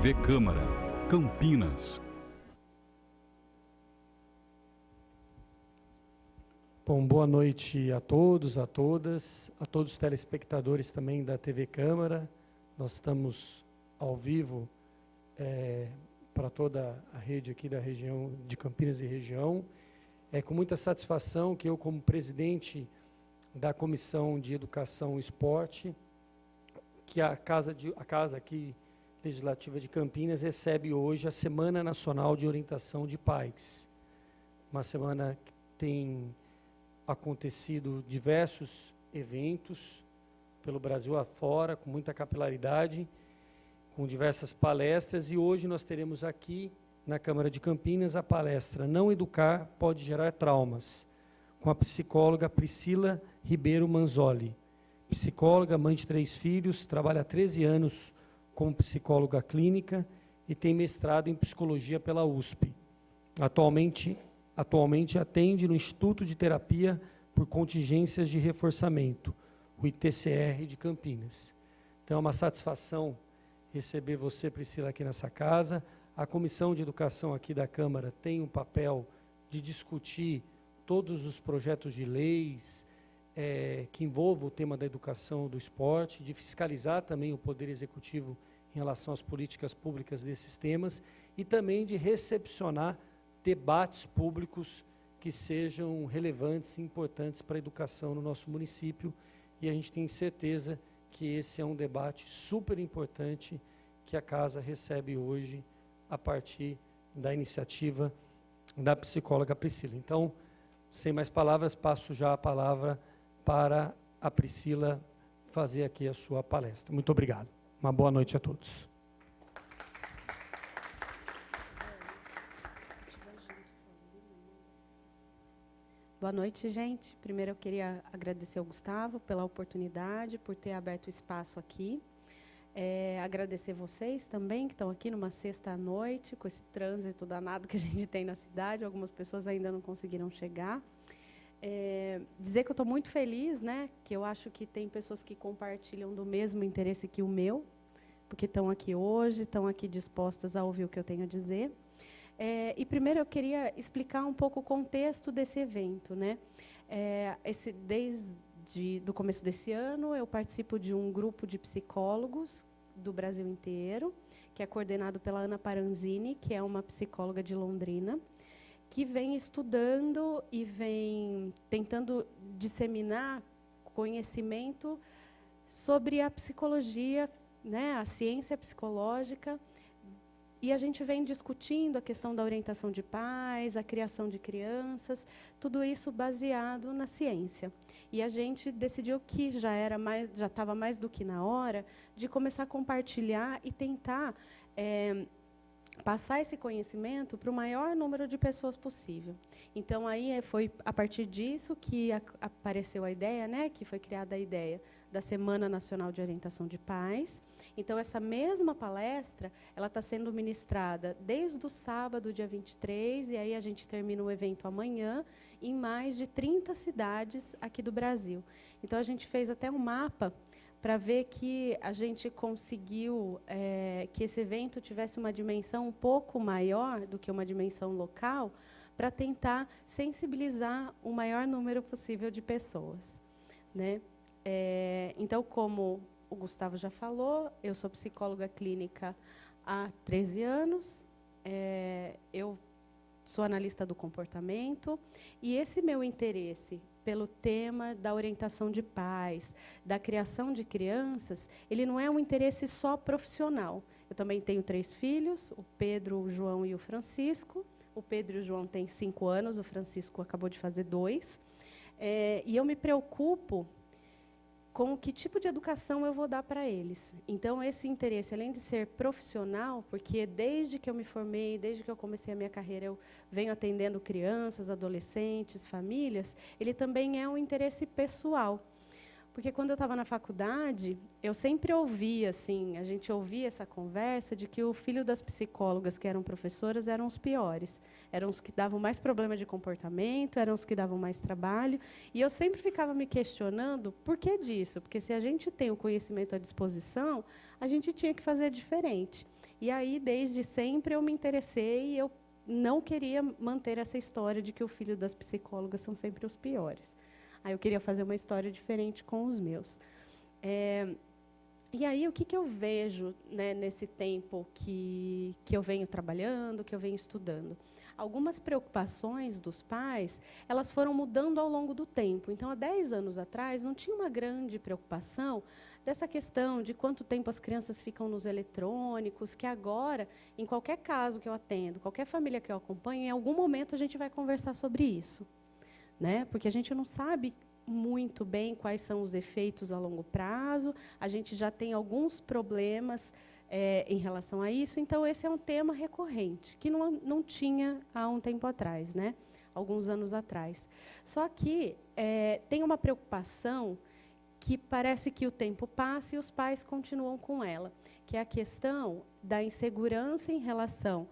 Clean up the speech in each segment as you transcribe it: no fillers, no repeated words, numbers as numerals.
TV Câmara, Campinas. Bom, boa noite a todos, a todas, a todos os telespectadores também da TV Câmara. Nós estamos ao vivo para toda a rede aqui da região de Campinas e região. É com muita satisfação que eu, como presidente da Comissão de Educação e Esporte, que a casa aqui legislativa de Campinas recebe hoje a Semana Nacional de Orientação de Pais. Uma semana que tem acontecido diversos eventos pelo Brasil afora, com muita capilaridade, com diversas palestras, e hoje nós teremos aqui na Câmara de Campinas a palestra Não Educar Pode Gerar Traumas, com a psicóloga Priscila Ribeiro Manzoli. Psicóloga, mãe de 3 filhos, trabalha há 13 anos como psicóloga clínica e tem mestrado em psicologia pela USP. Atualmente atende no Instituto de Terapia por Contingências de Reforçamento, o ITCR de Campinas. Então é uma satisfação receber você, Priscila, aqui nessa casa. A Comissão de Educação aqui da Câmara tem um papel de discutir todos os projetos de leis que envolvam o tema da educação, do esporte, de fiscalizar também o Poder Executivo em relação às políticas públicas desses temas e também de recepcionar debates públicos que sejam relevantes e importantes para a educação no nosso município. E a gente tem certeza que esse é um debate super importante que a Casa recebe hoje a partir da iniciativa da psicóloga Priscila. Então, sem mais palavras, passo já a palavra para a Priscila fazer aqui a sua palestra. Muito obrigado. Uma boa noite a todos. Boa noite, gente. Primeiro eu queria agradecer ao Gustavo pela oportunidade, por ter aberto o espaço aqui. Agradecer vocês também, que estão aqui numa sexta-noite, com esse trânsito danado que a gente tem na cidade. Algumas pessoas ainda não conseguiram chegar. Dizer que eu estou muito feliz, né, que eu acho que tem pessoas que compartilham do mesmo interesse que o meu, porque estão aqui hoje, estão aqui dispostas a ouvir o que eu tenho a dizer. E primeiro eu queria explicar um pouco o contexto desse evento, né? Desde o começo desse ano, eu participo de um grupo de psicólogos do Brasil inteiro, que é coordenado pela Ana Paranzini, que é uma psicóloga de Londrina, que vem estudando e vem tentando disseminar conhecimento sobre a psicologia, né, a ciência psicológica. E a gente vem discutindo a questão da orientação de pais, a criação de crianças, tudo isso baseado na ciência. E a gente decidiu que já estava mais do que na hora de começar a compartilhar e tentar passar esse conhecimento para o maior número de pessoas possível. Então, aí foi a partir disso que apareceu a ideia, né, que foi criada a ideia da Semana Nacional de Orientação de Pais. Então, essa mesma palestra, ela está sendo ministrada desde o sábado, dia 23, e aí a gente termina o evento amanhã, em mais de 30 cidades aqui do Brasil. Então, a gente fez até um mapa para ver que a gente conseguiu que esse evento tivesse uma dimensão um pouco maior do que uma dimensão local, para tentar sensibilizar o maior número possível de pessoas, né? Então, como o Gustavo já falou, eu sou psicóloga clínica há 13 anos, eu sou analista do comportamento, e esse meu interesse pelo tema da orientação de pais, da criação de crianças, ele não é um interesse só profissional. Eu também tenho 3 filhos, o Pedro, o João e o Francisco. O Pedro e o João têm 5 anos, o Francisco acabou de fazer 2. E eu me preocupo com que tipo de educação eu vou dar para eles. Então, esse interesse, além de ser profissional, porque desde que eu me formei, desde que eu comecei a minha carreira, eu venho atendendo crianças, adolescentes, famílias, ele também é um interesse pessoal. Porque quando eu estava na faculdade, eu sempre ouvia, assim, a gente ouvia essa conversa de que o filho das psicólogas que eram professoras eram os piores. Eram os que davam mais problema de comportamento, eram os que davam mais trabalho. E eu sempre ficava me questionando por que disso. Porque se a gente tem o conhecimento à disposição, a gente tinha que fazer diferente. E aí, desde sempre, eu me interessei e eu não queria manter essa história de que o filho das psicólogas são sempre os piores. Aí eu queria fazer uma história diferente com os meus. E aí, o que eu vejo, né, nesse tempo que eu venho trabalhando, que eu venho estudando? Algumas preocupações dos pais, elas foram mudando ao longo do tempo. Então, há 10 anos atrás, não tinha uma grande preocupação dessa questão de quanto tempo as crianças ficam nos eletrônicos, que agora, em qualquer caso que eu atendo, qualquer família que eu acompanho, em algum momento a gente vai conversar sobre isso. Né? Porque a gente não sabe muito bem quais são os efeitos a longo prazo, a gente já tem alguns problemas em relação a isso, então esse é um tema recorrente, que não tinha há um tempo atrás, né? Alguns anos atrás. Só que tem uma preocupação que parece que o tempo passa e os pais continuam com ela, que é a questão da insegurança em relação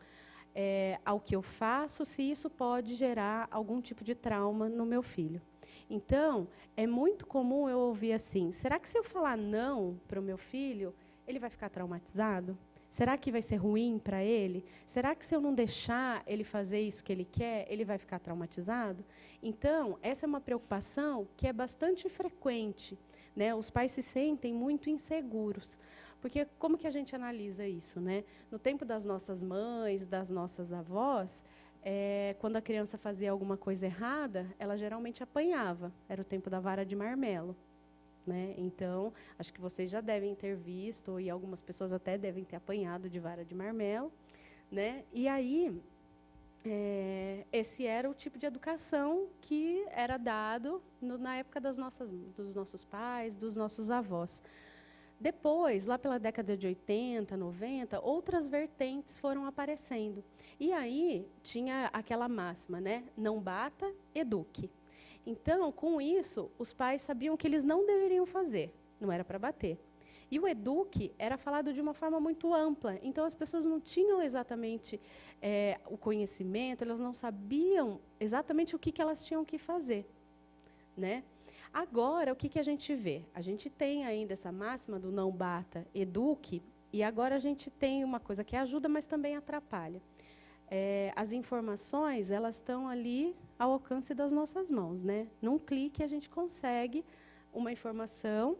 ao que eu faço, se isso pode gerar algum tipo de trauma no meu filho. Então, é muito comum eu ouvir assim, será que se eu falar não para o meu filho, ele vai ficar traumatizado? Será que vai ser ruim para ele? Será que se eu não deixar ele fazer isso que ele quer, ele vai ficar traumatizado? Então, essa é uma preocupação que é bastante frequente, né? Os pais se sentem muito inseguros. Porque como que a gente analisa isso, né? No tempo das nossas mães, das nossas avós, quando a criança fazia alguma coisa errada, ela geralmente apanhava. Era o tempo da vara de marmelo. Né? Então, acho que vocês já devem ter visto, e algumas pessoas até devem ter apanhado de vara de marmelo. Né? E aí, esse era o tipo de educação que era dado na época dos nossos pais, dos nossos avós. Depois, lá pela década de 80, 90, outras vertentes foram aparecendo. E aí tinha aquela máxima, né? Não bata, eduque. Então, com isso, os pais sabiam que eles não deveriam fazer, não era para bater. E o eduque era falado de uma forma muito ampla. Então, as pessoas não tinham exatamente o conhecimento, elas não sabiam exatamente o que elas tinham que fazer. Né? Agora, o que a gente vê? A gente tem ainda essa máxima do não bata, eduque, e agora a gente tem uma coisa que ajuda, mas também atrapalha. As informações, elas estão ali ao alcance das nossas mãos. Né? Num clique, a gente consegue uma informação,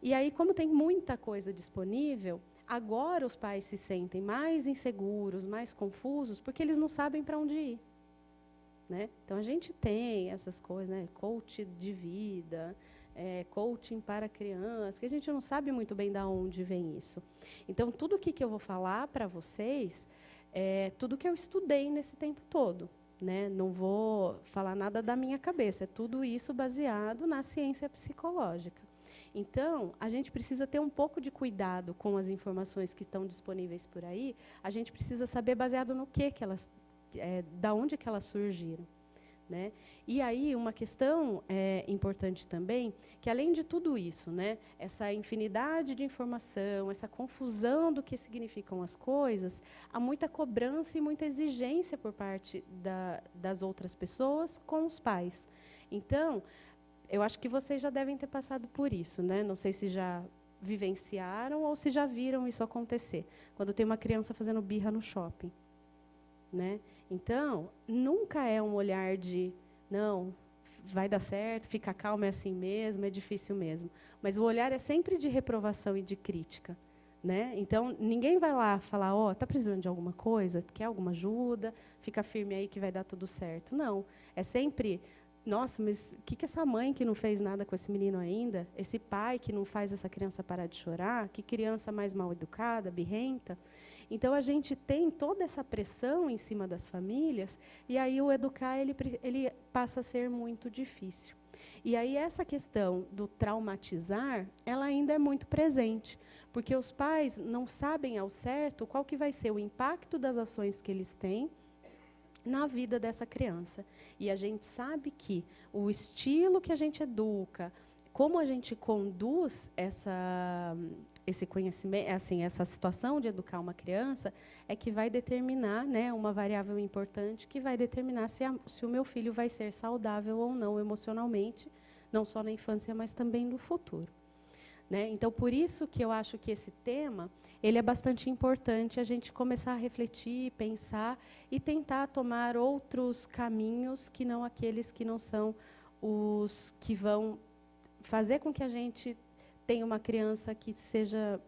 e aí, como tem muita coisa disponível, agora os pais se sentem mais inseguros, mais confusos, porque eles não sabem para onde ir. Né? Então, a gente tem essas coisas, né? Coach de vida, coaching para crianças, que a gente não sabe muito bem de onde vem isso. Então, tudo o que eu vou falar para vocês é tudo que eu estudei nesse tempo todo. Né? Não vou falar nada da minha cabeça, é tudo isso baseado na ciência psicológica. Então, a gente precisa ter um pouco de cuidado com as informações que estão disponíveis por aí, a gente precisa saber baseado no que elas da onde que elas surgiram. Né? E aí, uma questão importante também, que além de tudo isso, né, essa infinidade de informação, essa confusão do que significam as coisas, há muita cobrança e muita exigência por parte das outras pessoas com os pais. Então, eu acho que vocês já devem ter passado por isso. Né? Não sei se já vivenciaram ou se já viram isso acontecer, quando tem uma criança fazendo birra no shopping. Né? Então, nunca é um olhar de, não, vai dar certo, fica calmo, é assim mesmo, é difícil mesmo. Mas o olhar é sempre de reprovação e de crítica. Né? Então, ninguém vai lá falar, está precisando de alguma coisa, quer alguma ajuda, fica firme aí que vai dar tudo certo. Não, é sempre, nossa, mas o que essa mãe que não fez nada com esse menino ainda, esse pai que não faz essa criança parar de chorar, que criança mais mal educada, birrenta. Então, a gente tem toda essa pressão em cima das famílias, e aí o educar ele passa a ser muito difícil. E aí essa questão do traumatizar, ela ainda é muito presente, porque os pais não sabem ao certo qual que vai ser o impacto das ações que eles têm na vida dessa criança. E a gente sabe que o estilo que a gente educa, como a gente conduz esse conhecimento, assim, essa situação de educar uma criança, é que vai determinar, né, uma variável importante que vai determinar se o meu filho vai ser saudável ou não emocionalmente, não só na infância, mas também no futuro. Né? Então, por isso que eu acho que esse tema ele é bastante importante a gente começar a refletir, pensar e tentar tomar outros caminhos que não aqueles que não são os que vão fazer com que a gente tenha uma criança que seja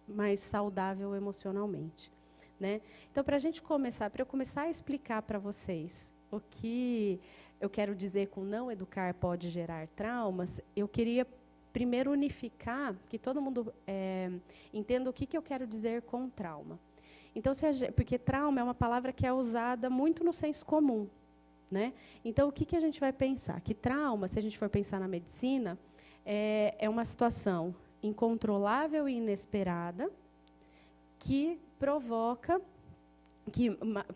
mais saudável emocionalmente. Né? Então, para eu começar a explicar para vocês o que eu quero dizer com não educar pode gerar traumas, eu queria primeiro unificar, que todo mundo entenda o que eu quero dizer com trauma. Então, porque trauma é uma palavra que é usada muito no senso comum. Né? Então, o que a gente vai pensar? Que trauma, se a gente for pensar na medicina, é uma situação incontrolável e inesperada que provoca, que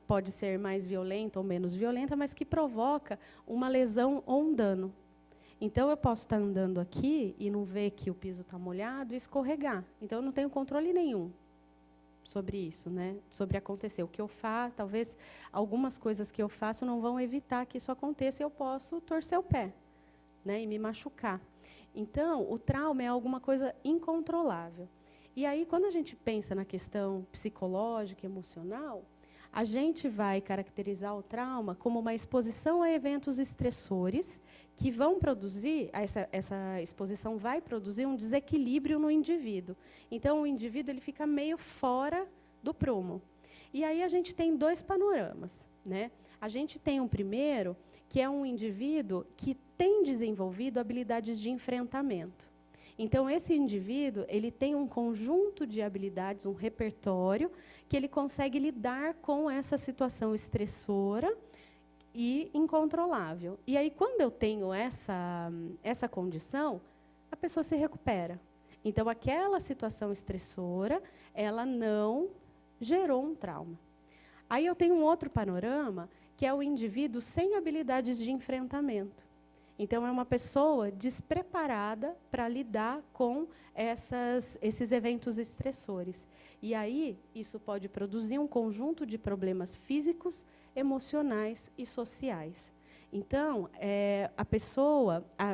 pode ser mais violenta ou menos violenta, mas que provoca uma lesão ou um dano. Então, eu posso estar andando aqui e não ver que o piso está molhado e escorregar. Então, eu não tenho controle nenhum sobre isso, né? Sobre acontecer. O que eu faço, talvez algumas coisas que eu faço não vão evitar que isso aconteça e eu posso torcer o pé, né? E me machucar. Então, o trauma é alguma coisa incontrolável. E aí, quando a gente pensa na questão psicológica, emocional, a gente vai caracterizar o trauma como uma exposição a eventos estressores que vão produzir, essa exposição vai produzir um desequilíbrio no indivíduo. Então, o indivíduo ele fica meio fora do prumo. E aí a gente tem dois panoramas. Né? A gente tem um primeiro, que é um indivíduo que tem desenvolvido habilidades de enfrentamento. Então, esse indivíduo ele tem um conjunto de habilidades, um repertório, que ele consegue lidar com essa situação estressora e incontrolável. E aí, quando eu tenho essa condição, a pessoa se recupera. Então, aquela situação estressora, ela não gerou um trauma. Aí eu tenho um outro panorama, que é o indivíduo sem habilidades de enfrentamento. Então, é uma pessoa despreparada para lidar com esses eventos estressores. E aí, isso pode produzir um conjunto de problemas físicos, emocionais e sociais. Então,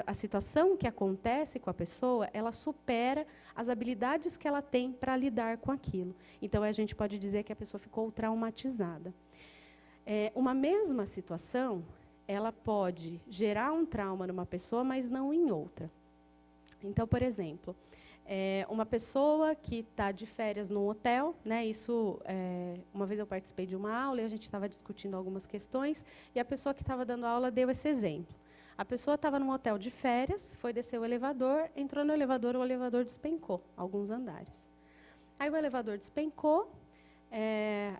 a situação que acontece com a pessoa, ela supera as habilidades que ela tem para lidar com aquilo. Então, a gente pode dizer que a pessoa ficou traumatizada. Uma mesma situação, ela pode gerar um trauma numa pessoa, mas não em outra. Então, por exemplo, uma pessoa que está de férias num hotel, né, uma vez eu participei de uma aula e a gente estava discutindo algumas questões, e a pessoa que estava dando a aula deu esse exemplo. A pessoa estava num hotel de férias, foi descer o elevador, entrou no elevador, o elevador despencou alguns andares. Aí o elevador despencou,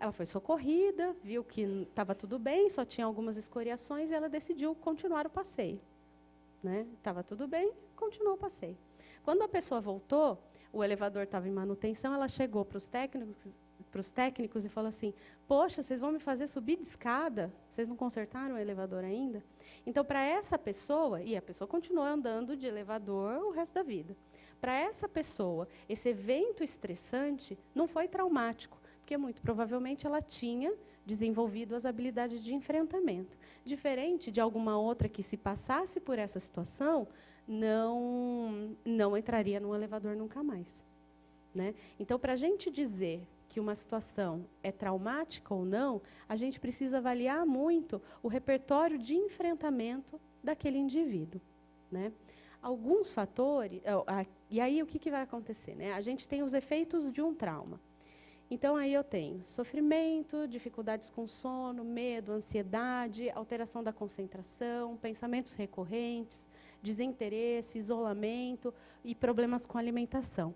ela foi socorrida, viu que estava tudo bem, só tinha algumas escoriações, e ela decidiu continuar o passeio. Né? Estava tudo bem, continuou o passeio. Quando a pessoa voltou, o elevador estava em manutenção, ela chegou para os técnicos e falou assim: poxa, vocês vão me fazer subir de escada? Vocês não consertaram o elevador ainda? Então, para essa pessoa, e a pessoa continuou andando de elevador o resto da vida. Para essa pessoa, esse evento estressante não foi traumático, porque muito provavelmente ela tinha desenvolvido as habilidades de enfrentamento. Diferente de alguma outra que, se passasse por essa situação, não entraria no elevador nunca mais. Né? Então, para a gente dizer que uma situação é traumática ou não, a gente precisa avaliar muito o repertório de enfrentamento daquele indivíduo. Né? Alguns fatores... E aí, o que vai acontecer? Né? A gente tem os efeitos de um trauma. Então, aí eu tenho sofrimento, dificuldades com sono, medo, ansiedade, alteração da concentração, pensamentos recorrentes, desinteresse, isolamento e problemas com alimentação.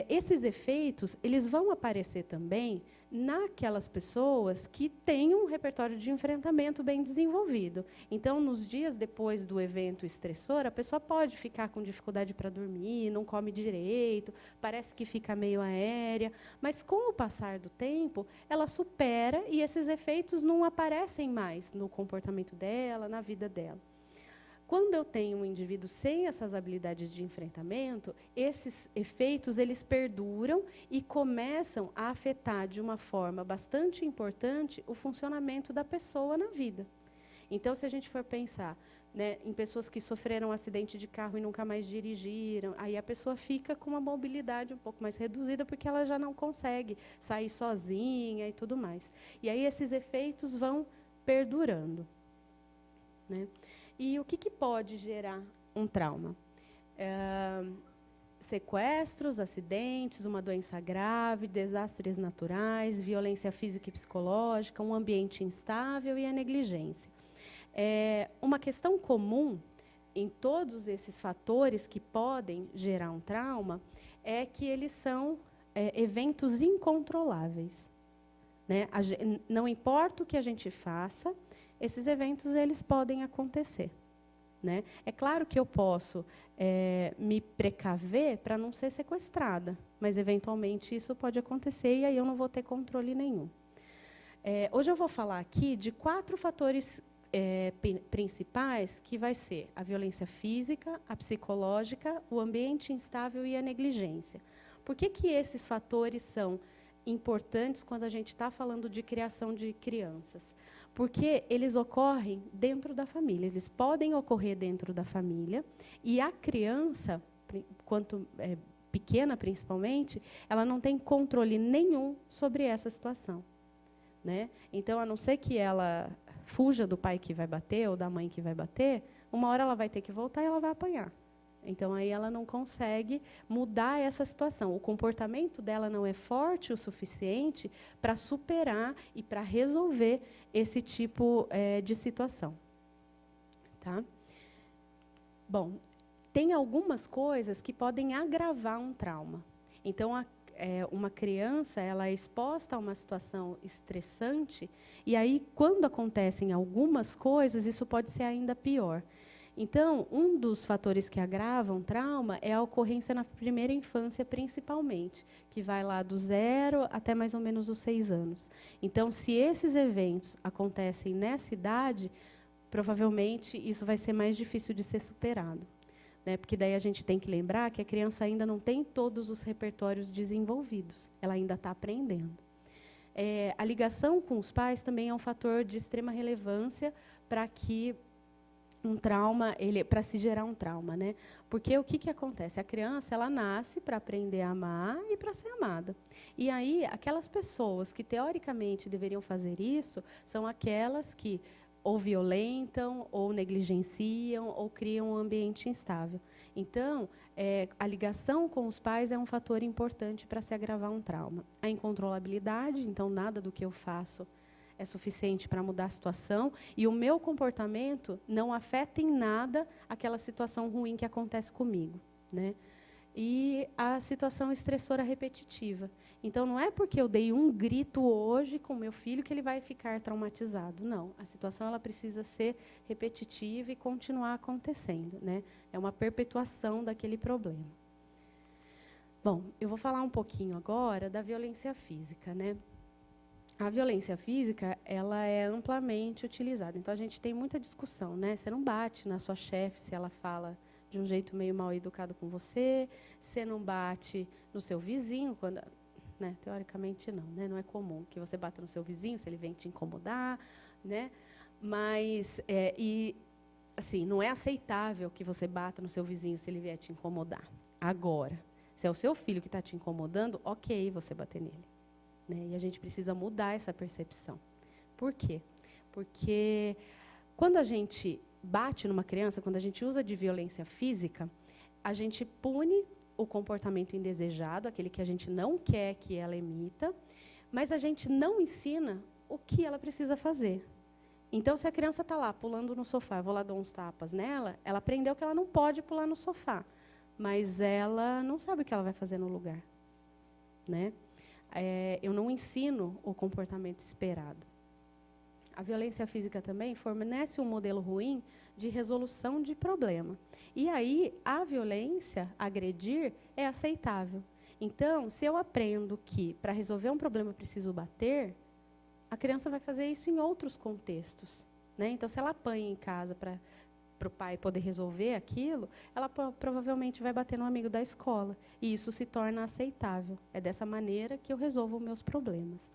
Esses efeitos, eles vão aparecer também naquelas pessoas que têm um repertório de enfrentamento bem desenvolvido. Então, nos dias depois do evento estressor, a pessoa pode ficar com dificuldade para dormir, não come direito, parece que fica meio aérea, mas, com o passar do tempo, ela supera e esses efeitos não aparecem mais no comportamento dela, na vida dela. Quando eu tenho um indivíduo sem essas habilidades de enfrentamento, esses efeitos eles perduram e começam a afetar de uma forma bastante importante o funcionamento da pessoa na vida. Então, se a gente for pensar, né, em pessoas que sofreram um acidente de carro e nunca mais dirigiram, aí a pessoa fica com uma mobilidade um pouco mais reduzida, porque ela já não consegue sair sozinha e tudo mais. E aí esses efeitos vão perdurando, né? E o que pode gerar um trauma? Sequestros, acidentes, uma doença grave, desastres naturais, violência física e psicológica, um ambiente instável e a negligência. Uma questão comum em todos esses fatores que podem gerar um trauma é que eles são eventos incontroláveis, né? Não importa o que a gente faça, esses eventos eles podem acontecer, né? É claro que eu posso me precaver para não ser sequestrada, mas, eventualmente, isso pode acontecer e aí eu não vou ter controle nenhum. Hoje eu vou falar aqui de 4 fatores principais, que vai ser a violência física, a psicológica, o ambiente instável e a negligência. Por que esses fatores são importantes quando a gente está falando de criação de crianças? Porque eles ocorrem dentro da família, eles podem ocorrer dentro da família, e a criança, quanto pequena principalmente, ela não tem controle nenhum sobre essa situação, né? Então, a não ser que ela fuja do pai que vai bater ou da mãe que vai bater, uma hora ela vai ter que voltar e ela vai apanhar. Então, aí ela não consegue mudar essa situação. O comportamento dela não é forte o suficiente para superar e para resolver esse tipo de situação. Tá? Bom, tem algumas coisas que podem agravar um trauma. Então, uma criança ela é exposta a uma situação estressante, e aí, quando acontecem algumas coisas, isso pode ser ainda pior. Então, um dos fatores que agravam trauma é a ocorrência na primeira infância, principalmente, que vai lá do 0 até mais ou menos os 6 anos. Então, se esses eventos acontecem nessa idade, provavelmente isso vai ser mais difícil de ser superado, né? Porque daí a gente tem que lembrar que a criança ainda não tem todos os repertórios desenvolvidos, ela ainda está aprendendo. A ligação com os pais também é um fator de extrema relevância para que um trauma, para se gerar um trauma, né? Porque o que acontece? A criança ela nasce para aprender a amar e para ser amada. E aí, aquelas pessoas que teoricamente deveriam fazer isso são aquelas que ou violentam, ou negligenciam, ou criam um ambiente instável. Então, a ligação com os pais é um fator importante para se agravar um trauma. A incontrolabilidade, então, nada do que eu faço é suficiente para mudar a situação, e o meu comportamento não afeta em nada aquela situação ruim que acontece comigo, né? E a situação estressora repetitiva. Então, não é porque eu dei um grito hoje com meu filho que ele vai ficar traumatizado. Não, a situação ela precisa ser repetitiva e continuar acontecendo, né? É uma perpetuação daquele problema. Bom, eu vou falar um pouquinho agora da violência física, né? A violência física, ela é amplamente utilizada. Então, a gente tem muita discussão, né? Você não bate na sua chefe se ela fala de um jeito meio mal educado com você, você não bate no seu vizinho, quando, né? Teoricamente, não, né? Não é comum que você bata no seu vizinho se ele vem te incomodar, né? Mas, assim, não é aceitável que você bata no seu vizinho se ele vier te incomodar. Agora, se é o seu filho que está te incomodando, ok você bater nele. Né? E a gente precisa mudar essa percepção. Por quê? Porque quando a gente bate numa criança, quando a gente usa de violência física, a gente pune o comportamento indesejado, aquele que a gente não quer que ela emita, mas a gente não ensina o que ela precisa fazer. Então, se a criança está lá pulando no sofá, eu vou lá dar uns tapas nela, ela aprendeu que ela não pode pular no sofá, mas ela não sabe o que ela vai fazer no lugar, né? Eu não ensino o comportamento esperado. A violência física também fornece um modelo ruim de resolução de problema. E aí, a violência, agredir, é aceitável. Então, se eu aprendo que, para resolver um problema, eu preciso bater, a criança vai fazer isso em outros contextos, né? Então, se ela apanha em casa para o pai poder resolver aquilo, ela provavelmente vai bater no amigo da escola. E isso se torna aceitável. É dessa maneira que eu resolvo meus problemas.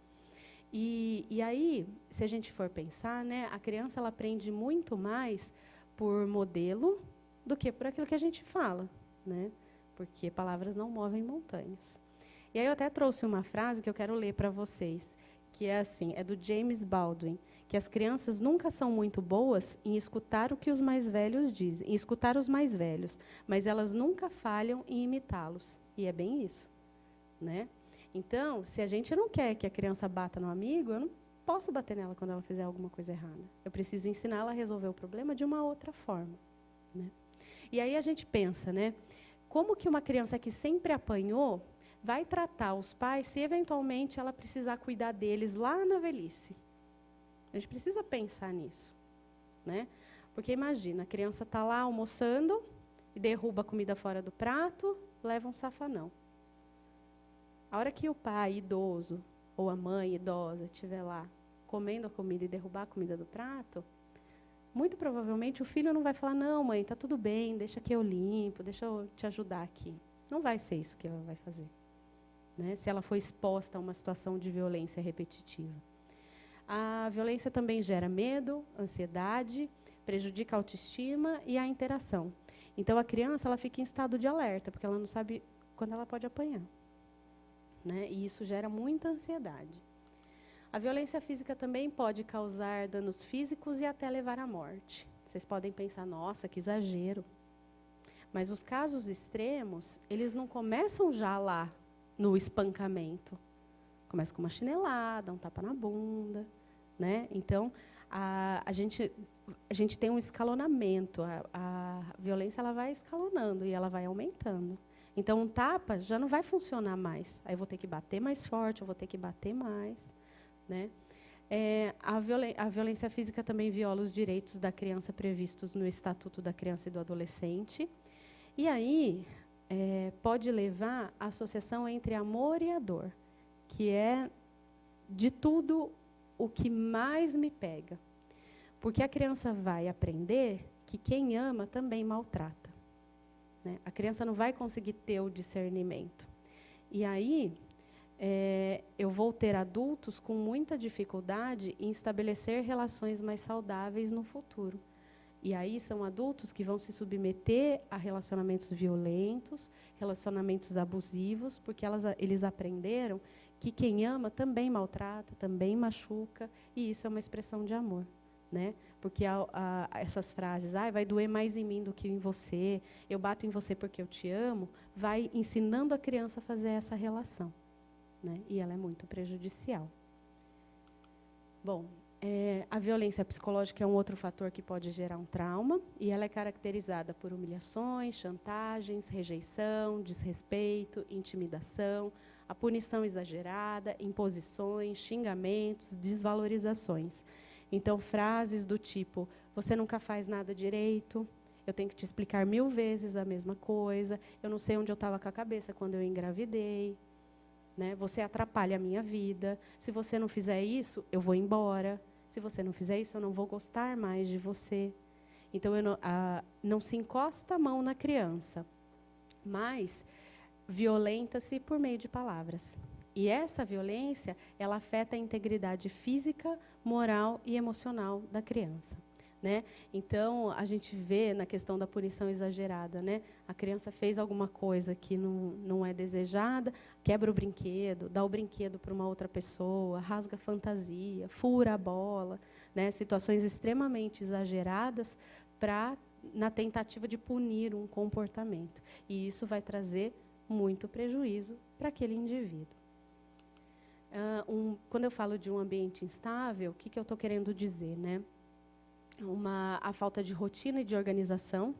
E aí, se a gente for pensar, né, a criança ela aprende muito mais por modelo do que por aquilo que a gente fala, né? Porque palavras não movem montanhas. E aí eu até trouxe uma frase que eu quero ler para vocês, que é assim, é do James Baldwin, que as crianças nunca são muito boas em escutar o que os mais velhos dizem, em escutar os mais velhos, mas elas nunca falham em imitá-los. E é bem isso, né? Então, se a gente não quer que a criança bata no amigo, eu não posso bater nela quando ela fizer alguma coisa errada. Eu preciso ensiná-la a resolver o problema de uma outra forma, né? E aí a gente pensa, né? Como que uma criança que sempre apanhou vai tratar os pais se eventualmente ela precisar cuidar deles lá na velhice? A gente precisa pensar nisso, né? Porque imagina, a criança está lá almoçando e derruba a comida fora do prato, leva um safanão. A hora que o pai idoso ou a mãe idosa estiver lá comendo a comida e derrubar a comida do prato, muito provavelmente o filho não vai falar, não, mãe, está tudo bem, deixa que eu limpo, deixa eu te ajudar aqui. Não vai ser isso que ela vai fazer, né? Se ela for exposta a uma situação de violência repetitiva. A violência também gera medo, ansiedade, prejudica a autoestima e a interação. Então, a criança ela fica em estado de alerta, porque ela não sabe quando ela pode apanhar, né? E isso gera muita ansiedade. A violência física também pode causar danos físicos e até levar à morte. Vocês podem pensar, nossa, que exagero. Mas os casos extremos, eles não começam já lá no espancamento. Começa com uma chinelada, um tapa na bunda, né? Então, a gente tem um escalonamento. A violência ela vai escalonando e ela vai aumentando. Então, um tapa já não vai funcionar mais. Aí eu vou ter que bater mais forte, eu vou ter que bater mais, né? A violência física também viola os direitos da criança previstos no Estatuto da Criança e do Adolescente. E aí, pode levar à associação entre amor e a dor, que é de tudo o que mais me pega. Porque a criança vai aprender que quem ama também maltrata, né? A criança não vai conseguir ter o discernimento. E aí, eu vou ter adultos com muita dificuldade em estabelecer relações mais saudáveis no futuro. E aí são adultos que vão se submeter a relacionamentos violentos, relacionamentos abusivos, porque eles aprenderam que quem ama também maltrata, também machuca, e isso é uma expressão de amor, né? Porque essas frases, vai doer mais em mim do que em você, eu bato em você porque eu te amo, vai ensinando a criança a fazer essa relação, né? E ela é muito prejudicial. Bom, a violência psicológica é um outro fator que pode gerar um trauma, e ela é caracterizada por humilhações, chantagens, rejeição, desrespeito, intimidação, a punição exagerada, imposições, xingamentos, desvalorizações. Então, frases do tipo, você nunca faz nada direito, eu tenho que te explicar 1000 vezes a mesma coisa, eu não sei onde eu estava com a cabeça quando eu engravidei, né? Você atrapalha a minha vida, se você não fizer isso, eu vou embora. Se você não fizer isso, eu não vou gostar mais de você. Então, não se encosta a mão na criança, mas violenta-se por meio de palavras. E essa violência, ela afeta a integridade física, moral e emocional da criança, né? Então, a gente vê na questão da punição exagerada, né? A criança fez alguma coisa que não é desejada, quebra o brinquedo, dá o brinquedo para uma outra pessoa, rasga a fantasia, fura a bola, né? Situações extremamente exageradas na tentativa de punir um comportamento. E isso vai trazer muito prejuízo para aquele indivíduo. Quando eu falo de um ambiente instável, o que eu estou querendo dizer, né? A falta de rotina e de organização.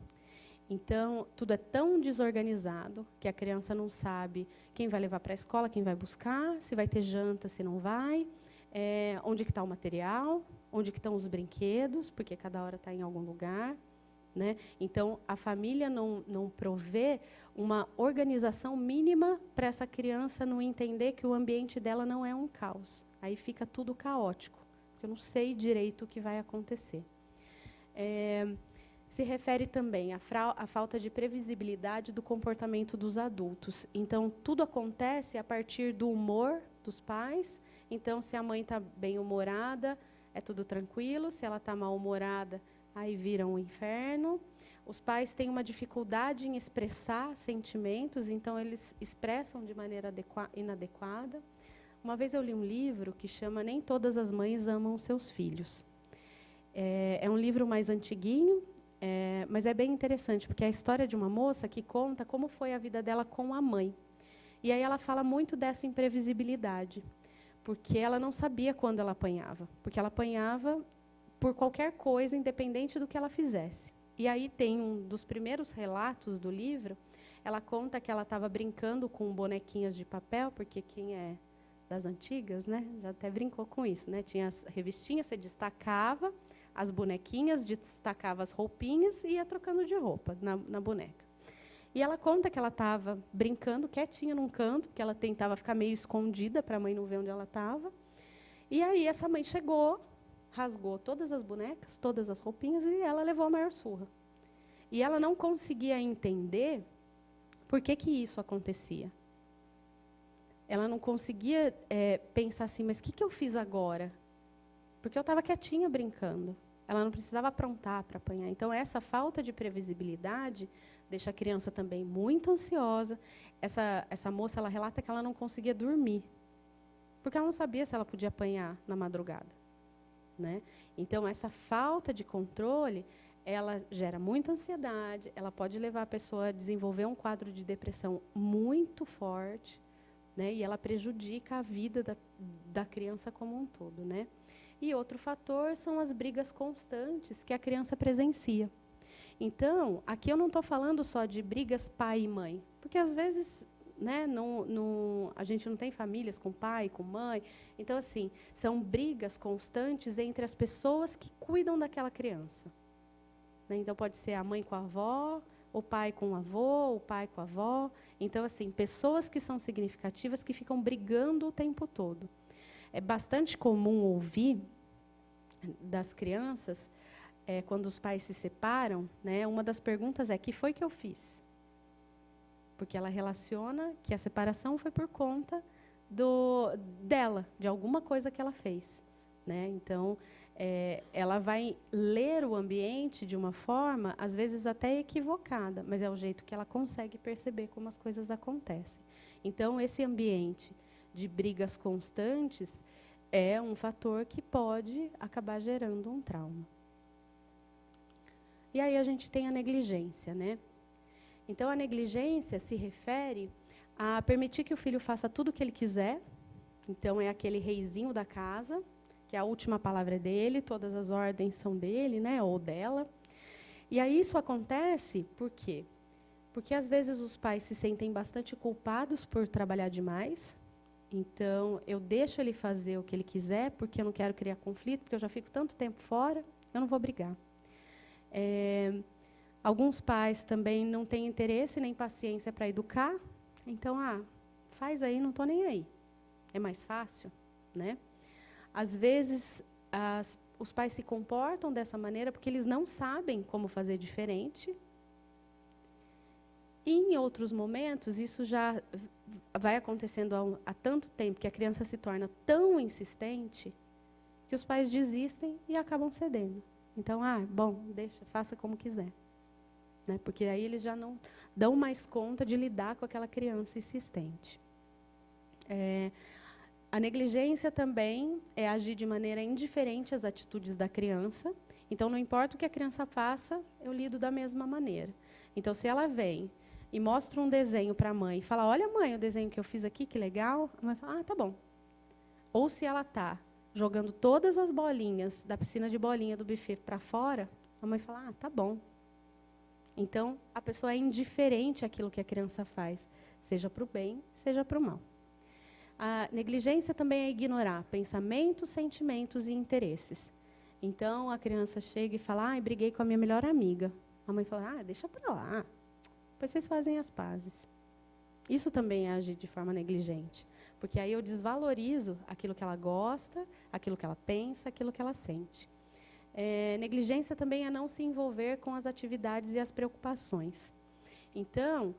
Então, tudo é tão desorganizado que a criança não sabe quem vai levar para a escola, quem vai buscar, se vai ter janta, se não vai, onde que está o material, onde que estão os brinquedos, porque cada hora está em algum lugar, né? Então, a família não provê uma organização mínima para essa criança não entender que o ambiente dela não é um caos. Aí fica tudo caótico, porque eu não sei direito o que vai acontecer. se refere também à falta de previsibilidade do comportamento dos adultos. Então, tudo acontece a partir do humor dos pais. Então, se a mãe está bem-humorada, é tudo tranquilo. Se ela está mal-humorada, aí vira um inferno. Os pais têm uma dificuldade em expressar sentimentos, então eles expressam de maneira inadequada. Uma vez eu li um livro que chama Nem Todas as Mães Amam Seus Filhos. É um livro mais antiguinho, mas é bem interessante, porque é a história de uma moça que conta como foi a vida dela com a mãe. E aí ela fala muito dessa imprevisibilidade, porque ela não sabia quando ela apanhava, porque ela apanhava por qualquer coisa, independente do que ela fizesse. E aí tem um dos primeiros relatos do livro, ela conta que ela estava brincando com bonequinhas de papel, porque quem é das antigas, né, já até brincou com isso, né? Tinha as revistinhas, você destacava as bonequinhas, destacava as roupinhas e ia trocando de roupa na boneca. E ela conta que ela estava brincando quietinha num canto, que ela tentava ficar meio escondida para a mãe não ver onde ela estava. E aí essa mãe chegou, rasgou todas as bonecas, todas as roupinhas, e ela levou a maior surra. E ela não conseguia entender por que isso acontecia. Ela não conseguia pensar assim, mas o que eu fiz agora? Porque eu estava quietinha brincando. Ela não precisava aprontar para apanhar. Então, essa falta de previsibilidade deixa a criança também muito ansiosa. Essa moça, ela relata que ela não conseguia dormir, porque ela não sabia se ela podia apanhar na madrugada, né? Então, essa falta de controle, ela gera muita ansiedade, ela pode levar a pessoa a desenvolver um quadro de depressão muito forte, né? E ela prejudica a vida da criança como um todo, né? E outro fator são as brigas constantes que a criança presencia. Então, aqui eu não estou falando só de brigas pai e mãe, porque às vezes, né, a gente não tem famílias com pai, com mãe. Então, assim, são brigas constantes entre as pessoas que cuidam daquela criança, né? Então, pode ser a mãe com a avó, o pai com o avô, o pai com a avó. Então, assim, pessoas que são significativas que ficam brigando o tempo todo. É bastante comum ouvir das crianças, quando os pais se separam, né, uma das perguntas é: que foi que eu fiz? Porque ela relaciona que a separação foi por conta dela, de alguma coisa que ela fez, né? Então, ela vai ler o ambiente de uma forma, às vezes até equivocada, mas é o jeito que ela consegue perceber como as coisas acontecem. Então, esse ambiente de brigas constantes é um fator que pode acabar gerando um trauma. E aí a gente tem a negligência, né? Então, a negligência se refere a permitir que o filho faça tudo o que ele quiser. Então, é aquele reizinho da casa, que a última palavra é dele, todas as ordens são dele, né, ou dela. E aí isso acontece por quê? Porque, às vezes, os pais se sentem bastante culpados por trabalhar demais. Então, eu deixo ele fazer o que ele quiser, porque eu não quero criar conflito, porque eu já fico tanto tempo fora, eu não vou brigar. Alguns pais também não têm interesse nem paciência para educar. Então, faz aí, não estou nem aí. É mais fácil, né? Às vezes, os pais se comportam dessa maneira porque eles não sabem como fazer diferente. E, em outros momentos, isso já vai acontecendo há tanto tempo que a criança se torna tão insistente que os pais desistem e acabam cedendo. Então, bom, deixa, faça como quiser, né? Porque aí eles já não dão mais conta de lidar com aquela criança insistente. A negligência também é agir de maneira indiferente às atitudes da criança. Então, não importa o que a criança faça, eu lido da mesma maneira. Então, se ela vem e mostra um desenho para a mãe e fala: olha, mãe, o desenho que eu fiz aqui, que legal, a mãe fala: tá bom. Ou se ela está jogando todas as bolinhas da piscina de bolinha do buffet para fora, a mãe fala: tá bom. Então, a pessoa é indiferente àquilo que a criança faz, seja para o bem, seja para o mal. A negligência também é ignorar pensamentos, sentimentos e interesses. Então, a criança chega e fala: briguei com a minha melhor amiga. A mãe fala: deixa para lá, depois vocês fazem as pazes. Isso também é agir de forma negligente, porque aí eu desvalorizo aquilo que ela gosta, aquilo que ela pensa, aquilo que ela sente. Negligência também é não se envolver com as atividades e as preocupações. Então,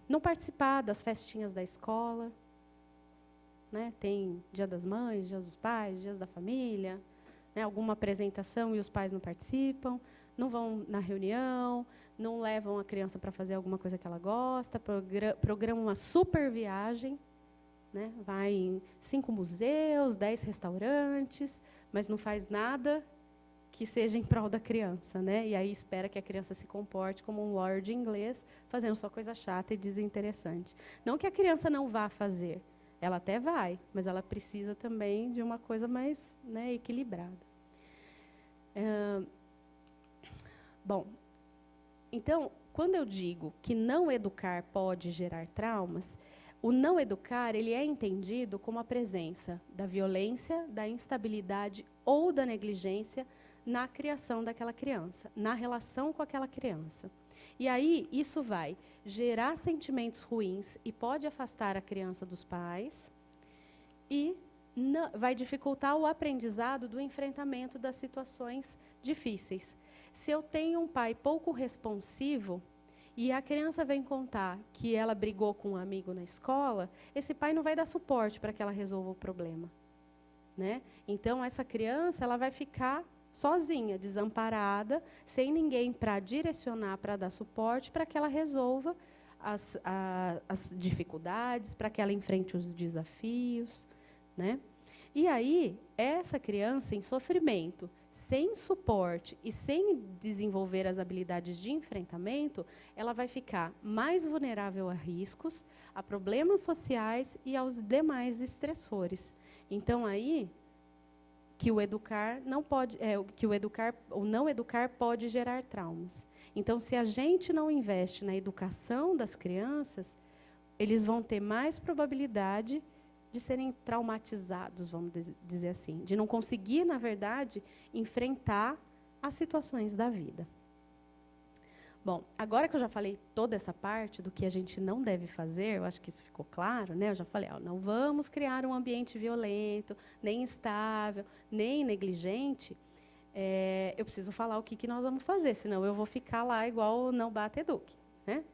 não participar das festinhas da escola, né? Tem Dia das Mães, Dia dos Pais, Dias da Família, né? Alguma apresentação e os pais não participam, não vão na reunião, não levam a criança para fazer alguma coisa que ela gosta, programam uma super viagem, né? Vai em 5 museus, 10 restaurantes, mas não faz nada que seja em prol da criança, né? E aí espera que a criança se comporte como um lord inglês, fazendo só coisa chata e desinteressante. Não que a criança não vá fazer, ela até vai, mas ela precisa também de uma coisa mais, né, equilibrada. Bom, então, quando eu digo que não educar pode gerar traumas, o não educar ele é entendido como a presença da violência, da instabilidade ou da negligência na criação daquela criança, na relação com aquela criança. E aí, isso vai gerar sentimentos ruins e pode afastar a criança dos pais e vai dificultar o aprendizado do enfrentamento das situações difíceis. Se eu tenho um pai pouco responsivo e a criança vem contar que ela brigou com um amigo na escola, esse pai não vai dar suporte para que ela resolva o problema, né? Então, essa criança ela vai ficar sozinha, desamparada, sem ninguém para direcionar, para dar suporte, para que ela resolva as dificuldades, para que ela enfrente os desafios, né? E aí, essa criança em sofrimento, sem suporte e sem desenvolver as habilidades de enfrentamento, ela vai ficar mais vulnerável a riscos, a problemas sociais e aos demais estressores. Então, aí, que o educar não pode, que o educar ou não educar pode gerar traumas. Então, se a gente não investe na educação das crianças, eles vão ter mais probabilidade de serem traumatizados, vamos dizer assim, de não conseguir, na verdade, enfrentar as situações da vida. Bom, agora que eu já falei toda essa parte do que a gente não deve fazer, eu acho que isso ficou claro, né? Eu já falei, não vamos criar um ambiente violento, nem instável, nem negligente. Eu preciso falar o que nós vamos fazer, senão eu vou ficar lá igual não bate eduque, né?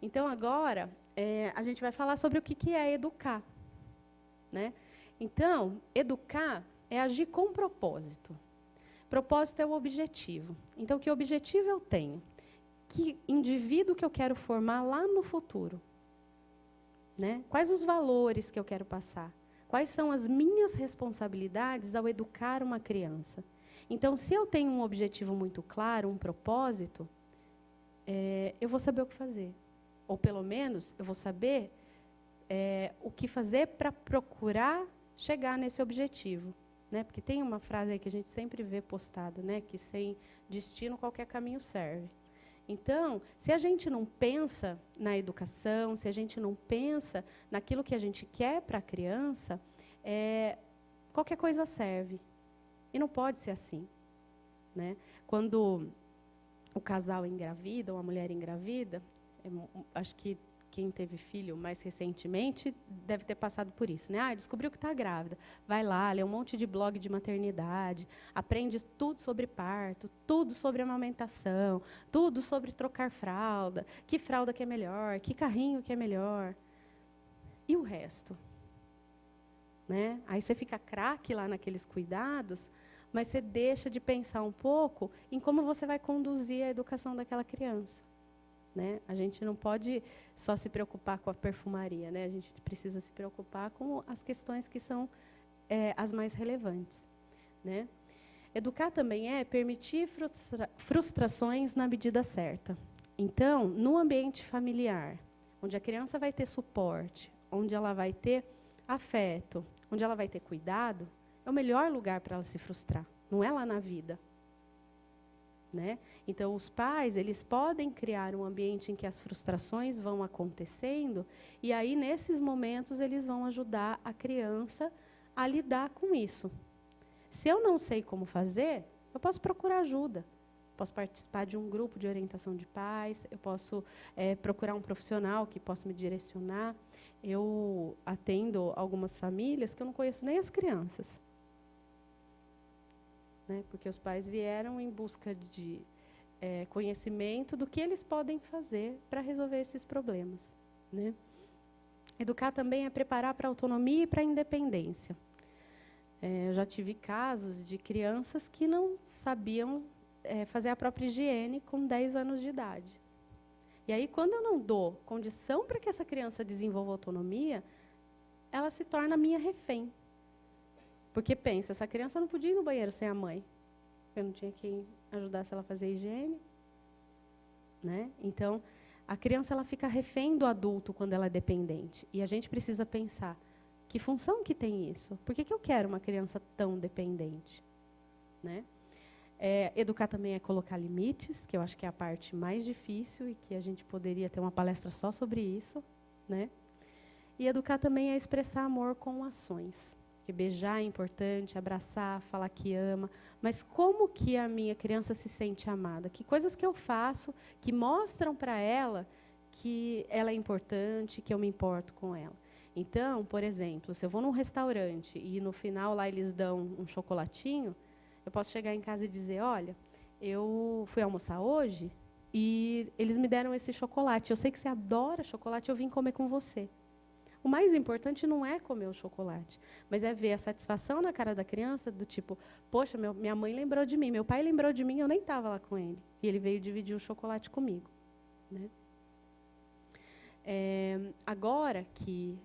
Então, agora, a gente vai falar sobre o que é educar, né? Então, educar é agir com propósito. Propósito é o objetivo. Então, que objetivo eu tenho? Que indivíduo que eu quero formar lá no futuro? Né? Quais os valores que eu quero passar? Quais são as minhas responsabilidades ao educar uma criança? Então, se eu tenho um objetivo muito claro, um propósito, eu vou saber o que fazer. Ou, pelo menos, eu vou saber o que fazer para procurar chegar nesse objetivo. Né? Porque tem uma frase aí que a gente sempre vê postado, né? Que sem destino qualquer caminho serve. Então, se a gente não pensa na educação, se a gente não pensa naquilo que a gente quer para a criança, qualquer coisa serve. E não pode ser assim, né? Quando o casal engravida, ou a mulher engravida, acho que quem teve filho mais recentemente deve ter passado por isso, né? Descobriu que está grávida. Vai lá, lê um monte de blog de maternidade, aprende tudo sobre parto, tudo sobre amamentação, tudo sobre trocar fralda, que fralda que é melhor, que carrinho que é melhor. E o resto? Né? Aí você fica craque lá naqueles cuidados, mas você deixa de pensar um pouco em como você vai conduzir a educação daquela criança. Né? A gente não pode só se preocupar com a perfumaria, né? A gente precisa se preocupar com as questões que são as mais relevantes. Né? Educar também é permitir frustrações na medida certa. Então, no ambiente familiar, onde a criança vai ter suporte, onde ela vai ter afeto, onde ela vai ter cuidado, é o melhor lugar para ela se frustrar, não é lá na vida. Né? Então, os pais, eles podem criar um ambiente em que as frustrações vão acontecendo, e aí, nesses momentos, eles vão ajudar a criança a lidar com isso. Se eu não sei como fazer, eu posso procurar ajuda. Posso participar de um grupo de orientação de pais, eu posso procurar um profissional que possa me direcionar. Eu atendo algumas famílias que eu não conheço nem as crianças. né? Porque os pais vieram em busca de conhecimento do que eles podem fazer para resolver esses problemas, né? Educar também é preparar para a autonomia e para a independência. Eu já tive casos de crianças que não sabiam fazer a própria higiene com 10 anos de idade. E aí, quando eu não dou condição para que essa criança desenvolva autonomia, ela se torna minha refém. Porque pensa, essa criança não podia ir no banheiro sem a mãe. Eu não tinha quem ajudasse ela a fazer higiene. Né? Então, a criança ela fica refém do adulto quando ela é dependente. E a gente precisa pensar, que função que tem isso? Por que eu quero uma criança tão dependente? Né? Educar também é colocar limites, que eu acho que é a parte mais difícil e que a gente poderia ter uma palestra só sobre isso. Né? E educar também é expressar amor com ações. Porque beijar é importante, abraçar, falar que ama. Mas como que a minha criança se sente amada? Que coisas que eu faço que mostram para ela que ela é importante, que eu me importo com ela? Então, por exemplo, se eu vou num restaurante e no final lá eles dão um chocolatinho, eu posso chegar em casa e dizer, olha, eu fui almoçar hoje e eles me deram esse chocolate. Eu sei que você adora chocolate, eu vim comer com você. O mais importante não é comer o chocolate, mas é ver a satisfação na cara da criança, do tipo, poxa, minha mãe lembrou de mim, meu pai lembrou de mim, eu nem estava lá com ele. E ele veio dividir o chocolate comigo. Né? Agora que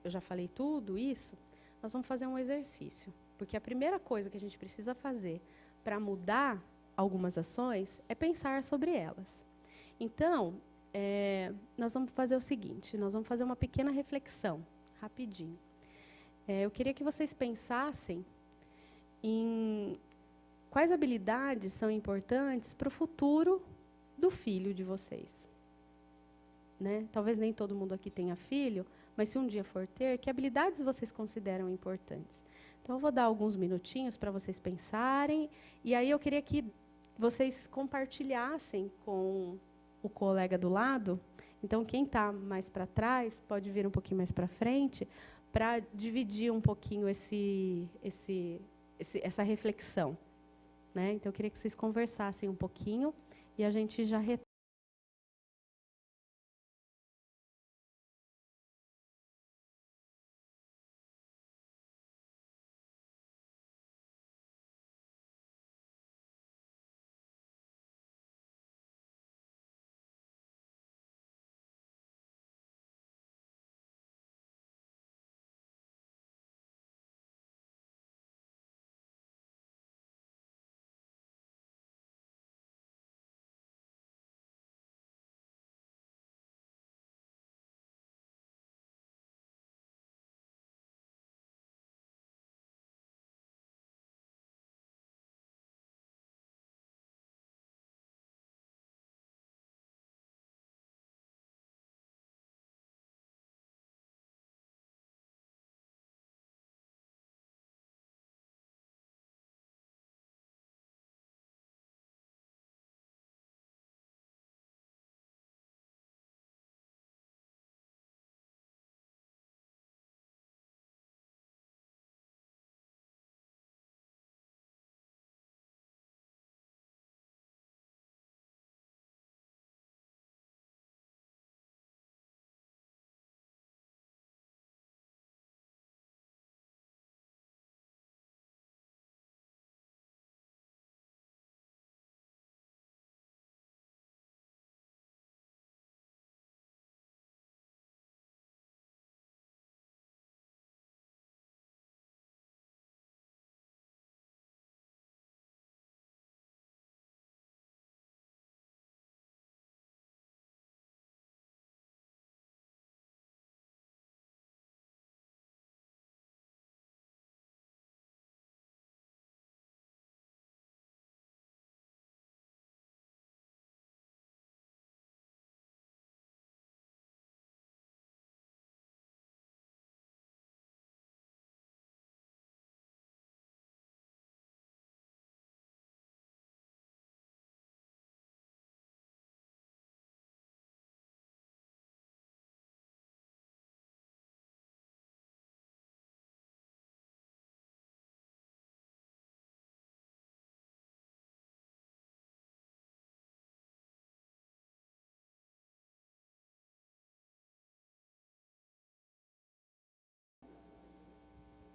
eu já falei tudo isso, nós vamos fazer um exercício. Porque a primeira coisa que a gente precisa fazer para mudar algumas ações é pensar sobre elas. Então, nós vamos fazer o seguinte, nós vamos fazer uma pequena reflexão, rapidinho. Eu queria que vocês pensassem em quais habilidades são importantes para o futuro do filho de vocês. Né? Talvez nem todo mundo aqui tenha filho, mas se um dia for ter, que habilidades vocês consideram importantes? Então, eu vou dar alguns minutinhos para vocês pensarem, e aí eu queria que vocês compartilhassem com o colega do lado. Então, quem está mais para trás, pode vir um pouquinho mais para frente, para dividir um pouquinho essa reflexão. Né? Então, eu queria que vocês conversassem um pouquinho, e a gente já retorna.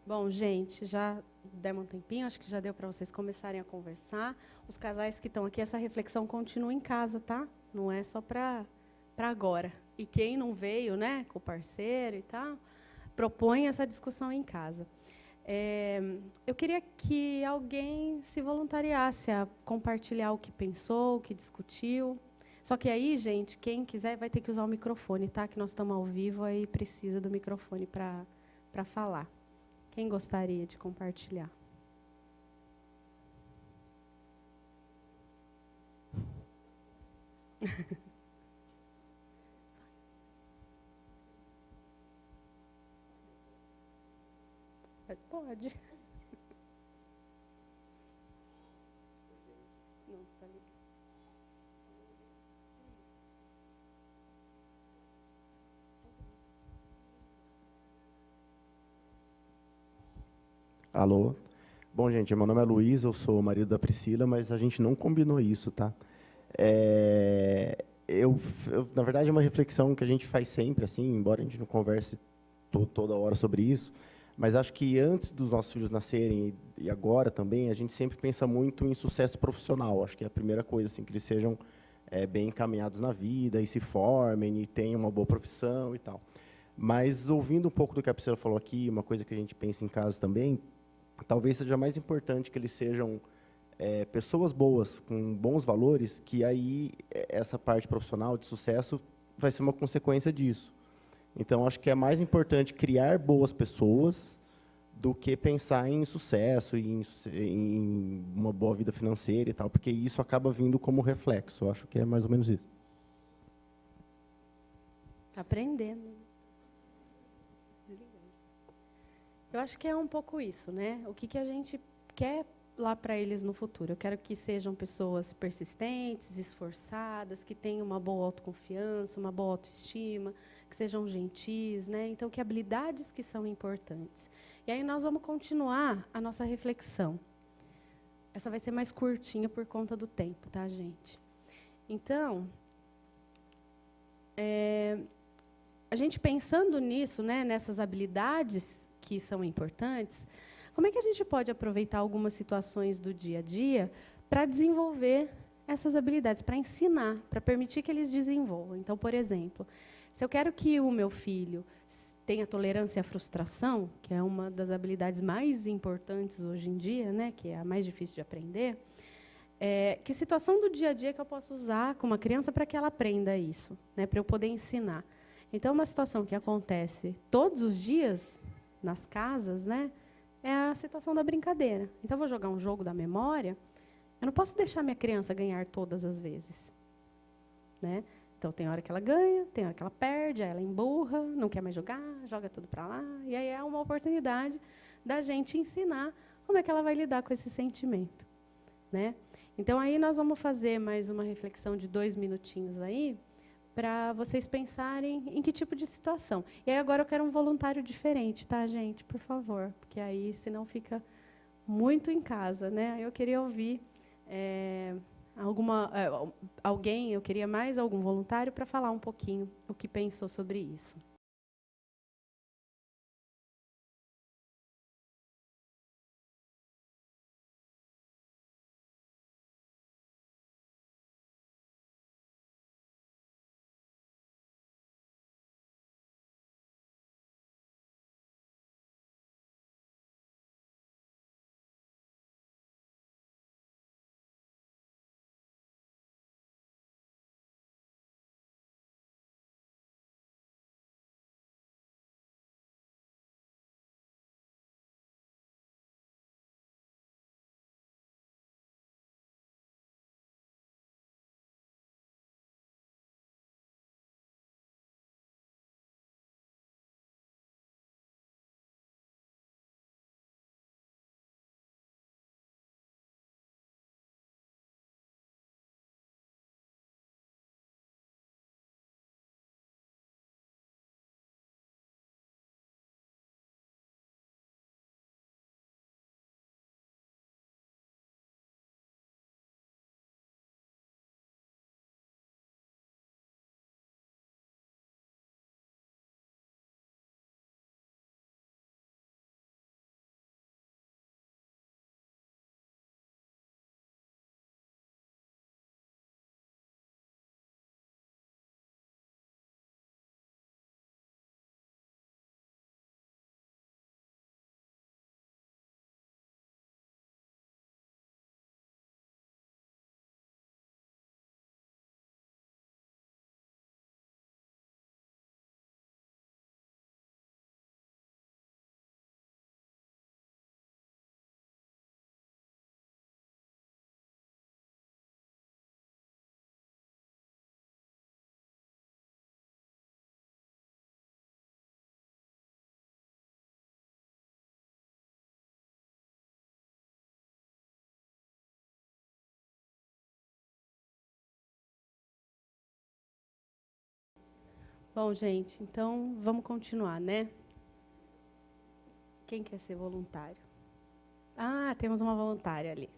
Bom, gente, já demos um tempinho, acho que já deu para vocês começarem a conversar. Os casais que estão aqui, essa reflexão continua em casa, tá? Não é só para agora. E quem não veio, né, com o parceiro e tal, propõe essa discussão em casa. Eu queria que alguém se voluntariasse a compartilhar o que pensou, o que discutiu. Só que aí, gente, quem quiser vai ter que usar o microfone, tá? Que nós estamos ao vivo, aí precisa do microfone para falar. Quem gostaria de compartilhar? Pode. Não, tá ligado. Alô? Bom, gente, meu nome é Luiz, eu sou o marido da Priscila, mas a gente não combinou isso, tá? Na verdade, é uma reflexão que a gente faz sempre, assim, embora a gente não converse toda hora sobre isso, mas acho que antes dos nossos filhos nascerem e agora também, a gente sempre pensa muito em sucesso profissional. Acho que é a primeira coisa, assim, que eles sejam bem encaminhados na vida e se formem e tenham uma boa profissão e tal. Mas, ouvindo um pouco do que a Priscila falou aqui, uma coisa que a gente pensa em casa também, talvez seja mais importante que eles sejam pessoas boas, com bons valores, que aí essa parte profissional de sucesso vai ser uma consequência disso. Então, acho que é mais importante criar boas pessoas do que pensar em sucesso, em uma boa vida financeira e tal, porque isso acaba vindo como reflexo. Eu acho que é mais ou menos isso. Tá aprendendo. Eu acho que é um pouco isso, né? O que a gente quer lá para eles no futuro? Eu quero que sejam pessoas persistentes, esforçadas, que tenham uma boa autoconfiança, uma boa autoestima, que sejam gentis, né? Então, que habilidades que são importantes. E aí nós vamos continuar a nossa reflexão. Essa vai ser mais curtinha por conta do tempo, tá, gente? Então, a gente pensando nisso, né, nessas habilidades que são importantes, como é que a gente pode aproveitar algumas situações do dia a dia para desenvolver essas habilidades, para ensinar, para permitir que eles desenvolvam? Então, por exemplo, se eu quero que o meu filho tenha tolerância à frustração, que é uma das habilidades mais importantes hoje em dia, né, que é a mais difícil de aprender, que situação do dia a dia que eu posso usar com uma criança para que ela aprenda isso, né, para eu poder ensinar? Então, uma situação que acontece todos os dias nas casas, né, é a situação da brincadeira. Então, eu vou jogar um jogo da memória, eu não posso deixar minha criança ganhar todas as vezes, né? Então, tem hora que ela ganha, tem hora que ela perde, aí ela emburra, não quer mais jogar, joga tudo para lá, e aí é uma oportunidade da gente ensinar como é que ela vai lidar com esse sentimento, né? Então, aí nós vamos fazer mais uma reflexão de 2 minutinhos aí, para vocês pensarem em que tipo de situação. E aí agora eu quero um voluntário diferente, tá, gente? Por favor, porque aí senão fica muito em casa, né? Eu queria ouvir alguém, eu queria mais algum voluntário para falar um pouquinho o que pensou sobre isso. Bom, gente, então vamos continuar, né? Quem quer ser voluntário? Ah, temos uma voluntária ali.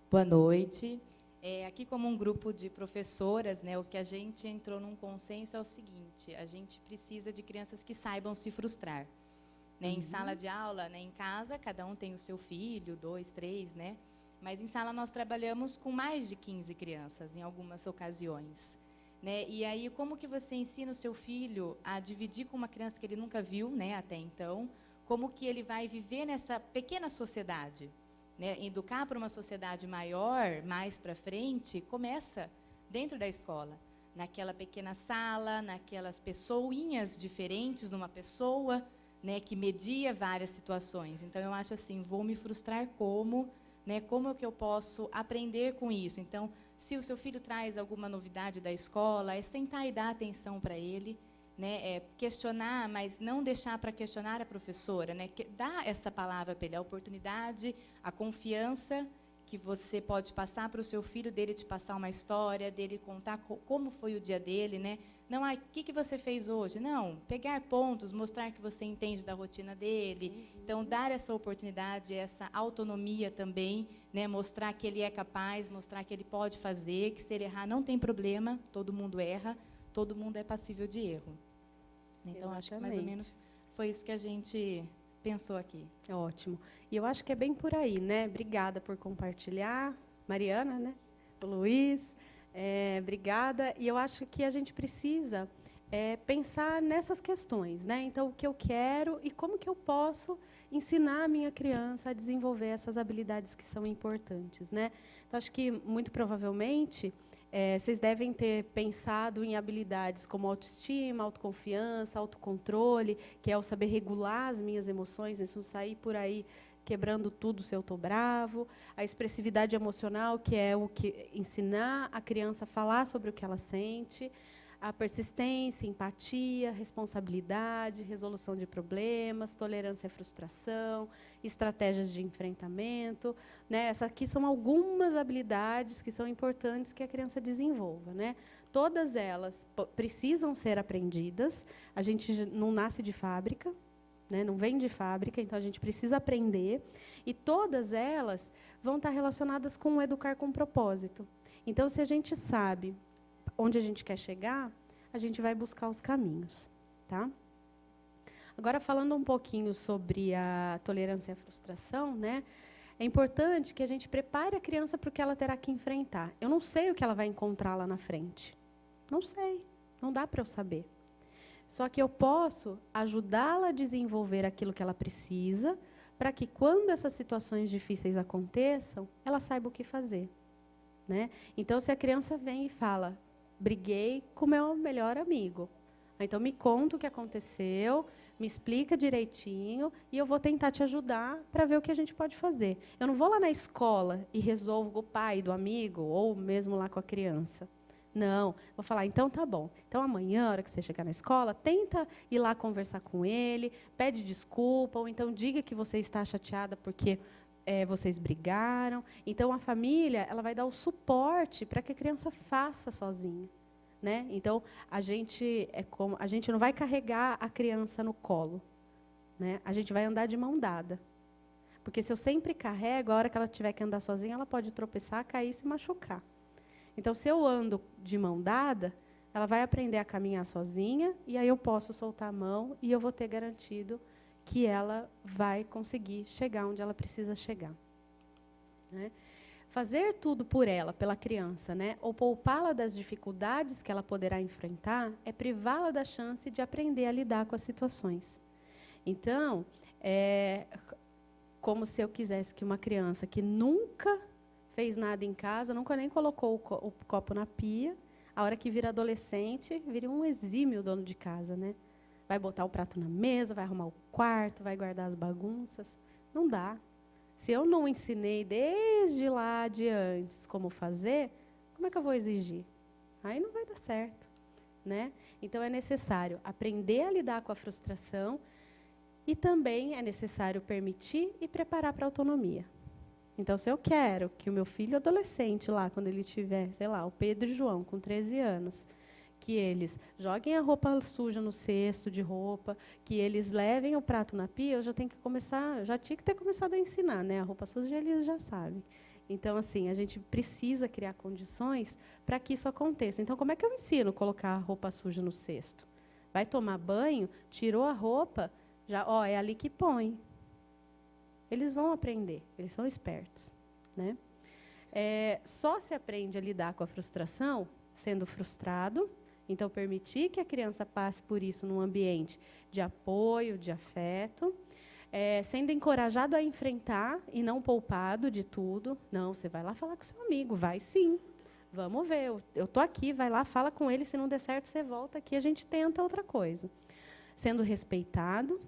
Boa noite. Aqui, como um grupo de professoras, né, o que a gente entrou num consenso é o seguinte: a gente precisa de crianças que saibam se frustrar. Né? Em sala de aula, né, em casa, cada um tem o seu filho, 2, 3, né? Mas em sala nós trabalhamos com mais de 15 crianças, em algumas ocasiões. Né? E aí, como que você ensina o seu filho a dividir com uma criança que ele nunca viu, né, até então? Como que ele vai viver nessa pequena sociedade? Né, educar para uma sociedade maior, mais para frente, começa dentro da escola, naquela pequena sala, naquelas pessoinhas diferentes, numa pessoa, né, que media várias situações. Então, eu acho assim, vou me frustrar como, né, como é que eu posso aprender com isso? Então, se o seu filho traz alguma novidade da escola, é sentar e dar atenção para ele, né, questionar, mas não deixar para questionar a professora, né, dar essa palavra para ele, a oportunidade, a confiança que você pode passar para o seu filho, dele te passar uma história, dele contar como foi o dia dele, né? Não, o que você fez hoje? Não, pegar pontos, mostrar que você entende da rotina dele. Então, dar essa oportunidade, essa autonomia também, né, mostrar que ele é capaz, mostrar que ele pode fazer, que se ele errar não tem problema, todo mundo erra, todo mundo é passível de erro. Então, acho que mais ou menos foi isso que a gente pensou aqui. Ótimo. E eu acho que é bem por aí, né? Obrigada por compartilhar. Mariana, né? O Luiz, obrigada. E eu acho que a gente precisa pensar nessas questões, né? Então, o que eu quero e como que eu posso ensinar a minha criança a desenvolver essas habilidades que são importantes, né? Então, acho que, muito provavelmente, vocês devem ter pensado em habilidades como autoestima, autoconfiança, autocontrole, que é o saber regular as minhas emoções, isso não sair por aí quebrando tudo se eu estou bravo. A expressividade emocional, que é o que ensinar a criança a falar sobre o que ela sente. A persistência, empatia, responsabilidade, resolução de problemas, tolerância à frustração, estratégias de enfrentamento. Né? Essas aqui são algumas habilidades que são importantes que a criança desenvolva. Né? Todas elas precisam ser aprendidas. A gente não nasce de fábrica, né? Não vem de fábrica, então a gente precisa aprender. E todas elas vão estar relacionadas com o educar com propósito. Então, se a gente sabe onde a gente quer chegar, a gente vai buscar os caminhos, tá? Agora, falando um pouquinho sobre a tolerância à frustração, né? É importante que a gente prepare a criança para o que ela terá que enfrentar. Eu não sei o que ela vai encontrar lá na frente. Não sei, não dá para eu saber. Só que eu posso ajudá-la a desenvolver aquilo que ela precisa, para que, quando essas situações difíceis aconteçam, ela saiba o que fazer. Né? Então, se a criança vem e fala: briguei com o meu melhor amigo. Então, me conta o que aconteceu, me explica direitinho e eu vou tentar te ajudar para ver o que a gente pode fazer. Eu não vou lá na escola e resolvo com o pai do amigo ou mesmo lá com a criança. Não, vou falar, então tá bom. Então, amanhã, na hora que você chegar na escola, tenta ir lá conversar com ele, pede desculpa, ou então diga que você está chateada porque vocês brigaram. Então, a família ela vai dar o suporte para que a criança faça sozinha. Né? Então, a gente não vai carregar a criança no colo. Né? A gente vai andar de mão dada. Porque se eu sempre carrego, a hora que ela tiver que andar sozinha, ela pode tropeçar, cair e se machucar. Então, se eu ando de mão dada, ela vai aprender a caminhar sozinha, e aí eu posso soltar a mão e eu vou ter garantido que ela vai conseguir chegar onde ela precisa chegar. Né? Fazer tudo por ela, pela criança, né? Ou poupá-la das dificuldades que ela poderá enfrentar, é privá-la da chance de aprender a lidar com as situações. Então, é como se eu quisesse que uma criança que nunca fez nada em casa, nunca nem colocou o copo na pia, a hora que vira adolescente, vira um exímio dono de casa, né? Vai botar o prato na mesa, vai arrumar o quarto, vai guardar as bagunças. Não dá. Se eu não ensinei desde lá de antes como fazer, Como é que eu vou exigir? Aí não vai dar certo, né? Então, é necessário aprender a lidar com a frustração e também é necessário permitir e preparar para a autonomia. Então, se eu quero que o meu filho adolescente, lá, quando ele tiver, sei lá, o Pedro e João, com 13 anos, que eles joguem a roupa suja no cesto de roupa, que eles levem o prato na pia, eu já tenho que começar, já tinha que ter começado a ensinar, né? A roupa suja eles já sabem. Então, assim, a gente precisa criar condições para que isso aconteça. Então, como é que eu ensino a colocar a roupa suja no cesto? Vai tomar banho, tirou a roupa, já, ó, é ali que põe. Eles vão aprender, eles são espertos, né? Só se aprende a lidar com a frustração sendo frustrado. Então, permitir que a criança passe por isso num ambiente de apoio, de afeto, sendo encorajado a enfrentar e não poupado de tudo. Não, você vai lá falar com seu amigo, vai sim. Vamos ver, eu estou aqui, vai lá, fala com ele, se não der certo, você volta aqui, a gente tenta outra coisa. Sendo respeitado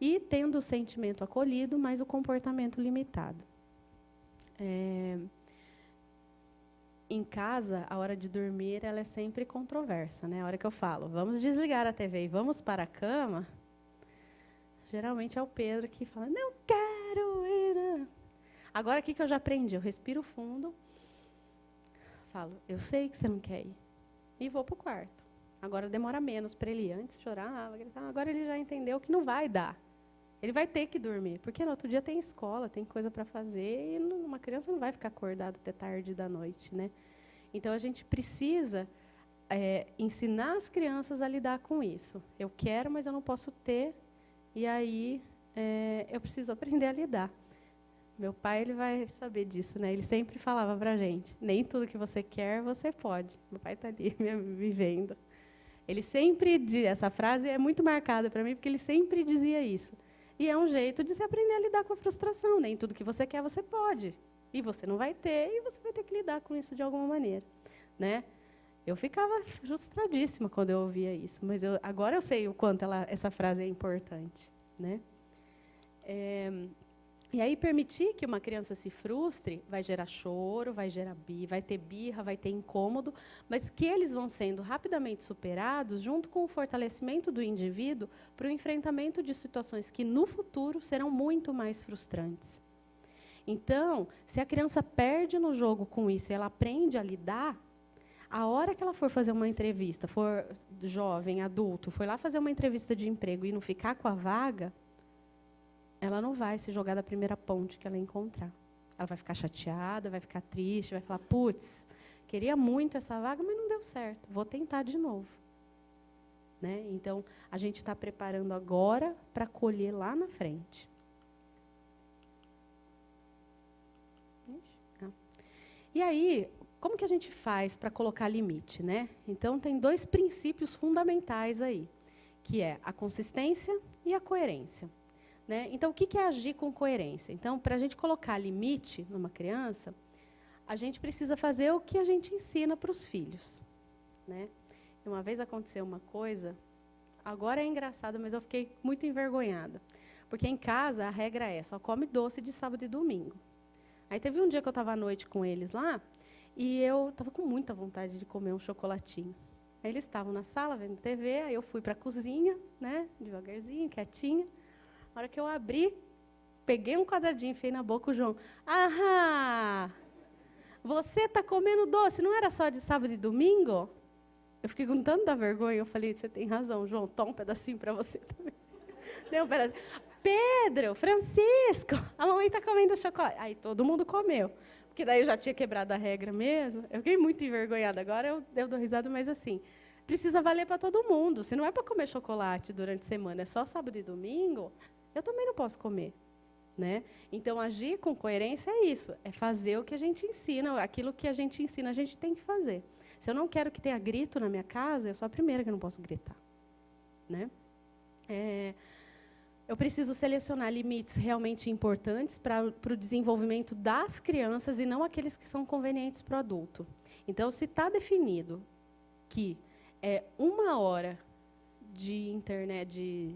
e tendo o sentimento acolhido, mas o comportamento limitado. Em casa, a hora de dormir ela é sempre controversa, né? A hora que eu falo, vamos desligar a TV e vamos para a cama, geralmente é o Pedro que fala, não quero ir. Agora, o que eu já aprendi? Eu respiro fundo, falo, eu sei que você não quer ir, e vou para o quarto. Agora demora menos para ele ir. Antes chorava, gritava, agora ele já entendeu que não vai dar. Ele vai ter que dormir, porque no outro dia tem escola, tem coisa para fazer, e uma criança não vai ficar acordada até tarde da noite, né? Então, a gente precisa ensinar as crianças a lidar com isso. Eu quero, mas eu não posso ter, e aí eu preciso aprender a lidar. Meu pai, ele vai saber disso, né? Ele sempre falava para a gente, nem tudo que você quer, você pode. Meu pai está ali me vendo. Ele sempre dizia, essa frase é muito marcada para mim, porque ele sempre dizia isso. E é um jeito de se aprender a lidar com a frustração. Nem tudo que você quer, você pode. E você não vai ter, e você vai ter que lidar com isso de alguma maneira, né? Eu ficava frustradíssima quando eu ouvia isso, mas agora eu sei o quanto essa frase é importante, né? E aí, permitir que uma criança se frustre vai gerar choro, vai ter birra, vai ter incômodo, mas que eles vão sendo rapidamente superados junto com o fortalecimento do indivíduo para o enfrentamento de situações que, no futuro, serão muito mais frustrantes. Então, se a criança perde no jogo com isso e ela aprende a lidar, a hora que ela for fazer uma entrevista, for jovem, adulto, for lá fazer uma entrevista de emprego e não ficar com a vaga, ela não vai se jogar da primeira ponte que ela encontrar. Ela vai ficar chateada, vai ficar triste, vai falar, putz, queria muito essa vaga, mas não deu certo, vou tentar de novo. Né? Então, a gente está preparando agora para colher lá na frente. E aí, como que a gente faz para colocar limite, né? Então, tem 2 princípios fundamentais aí, que é a consistência e a coerência. Né? Então, o que é agir com coerência? Então, para a gente colocar limite numa criança, a gente precisa fazer o que a gente ensina para os filhos. Né? Uma vez aconteceu uma coisa, agora é engraçado, mas eu fiquei muito envergonhada. Porque em casa a regra é, só come doce de sábado e domingo. Aí teve um dia que eu estava à noite com eles lá, e eu estava com muita vontade de comer um chocolatinho. Aí eles estavam na sala vendo TV, aí eu fui para a cozinha, né, devagarzinho, quietinha. Na hora que eu abri, peguei um quadradinho, enfiei na boca, o João. Ah, você está comendo doce, não era só de sábado e domingo? Eu fiquei com tanta vergonha, eu falei, você tem razão, João, toma um pedacinho para você também. Deu um pedacinho. Pedro, Francisco, a mamãe está comendo chocolate. Aí todo mundo comeu, porque daí eu já tinha quebrado a regra mesmo. Eu fiquei muito envergonhada, agora eu dou risada, mas assim, precisa valer para todo mundo. Se não é para comer chocolate durante a semana, é só sábado e domingo, eu também não posso comer. Né? Então, agir com coerência é isso, é fazer o que a gente ensina, aquilo que a gente ensina, a gente tem que fazer. Se eu não quero que tenha grito na minha casa, eu sou a primeira que não posso gritar. Né? Eu preciso selecionar limites realmente importantes para o desenvolvimento das crianças e não aqueles que são convenientes para o adulto. Então, se está definido que é 1 hora de internet, de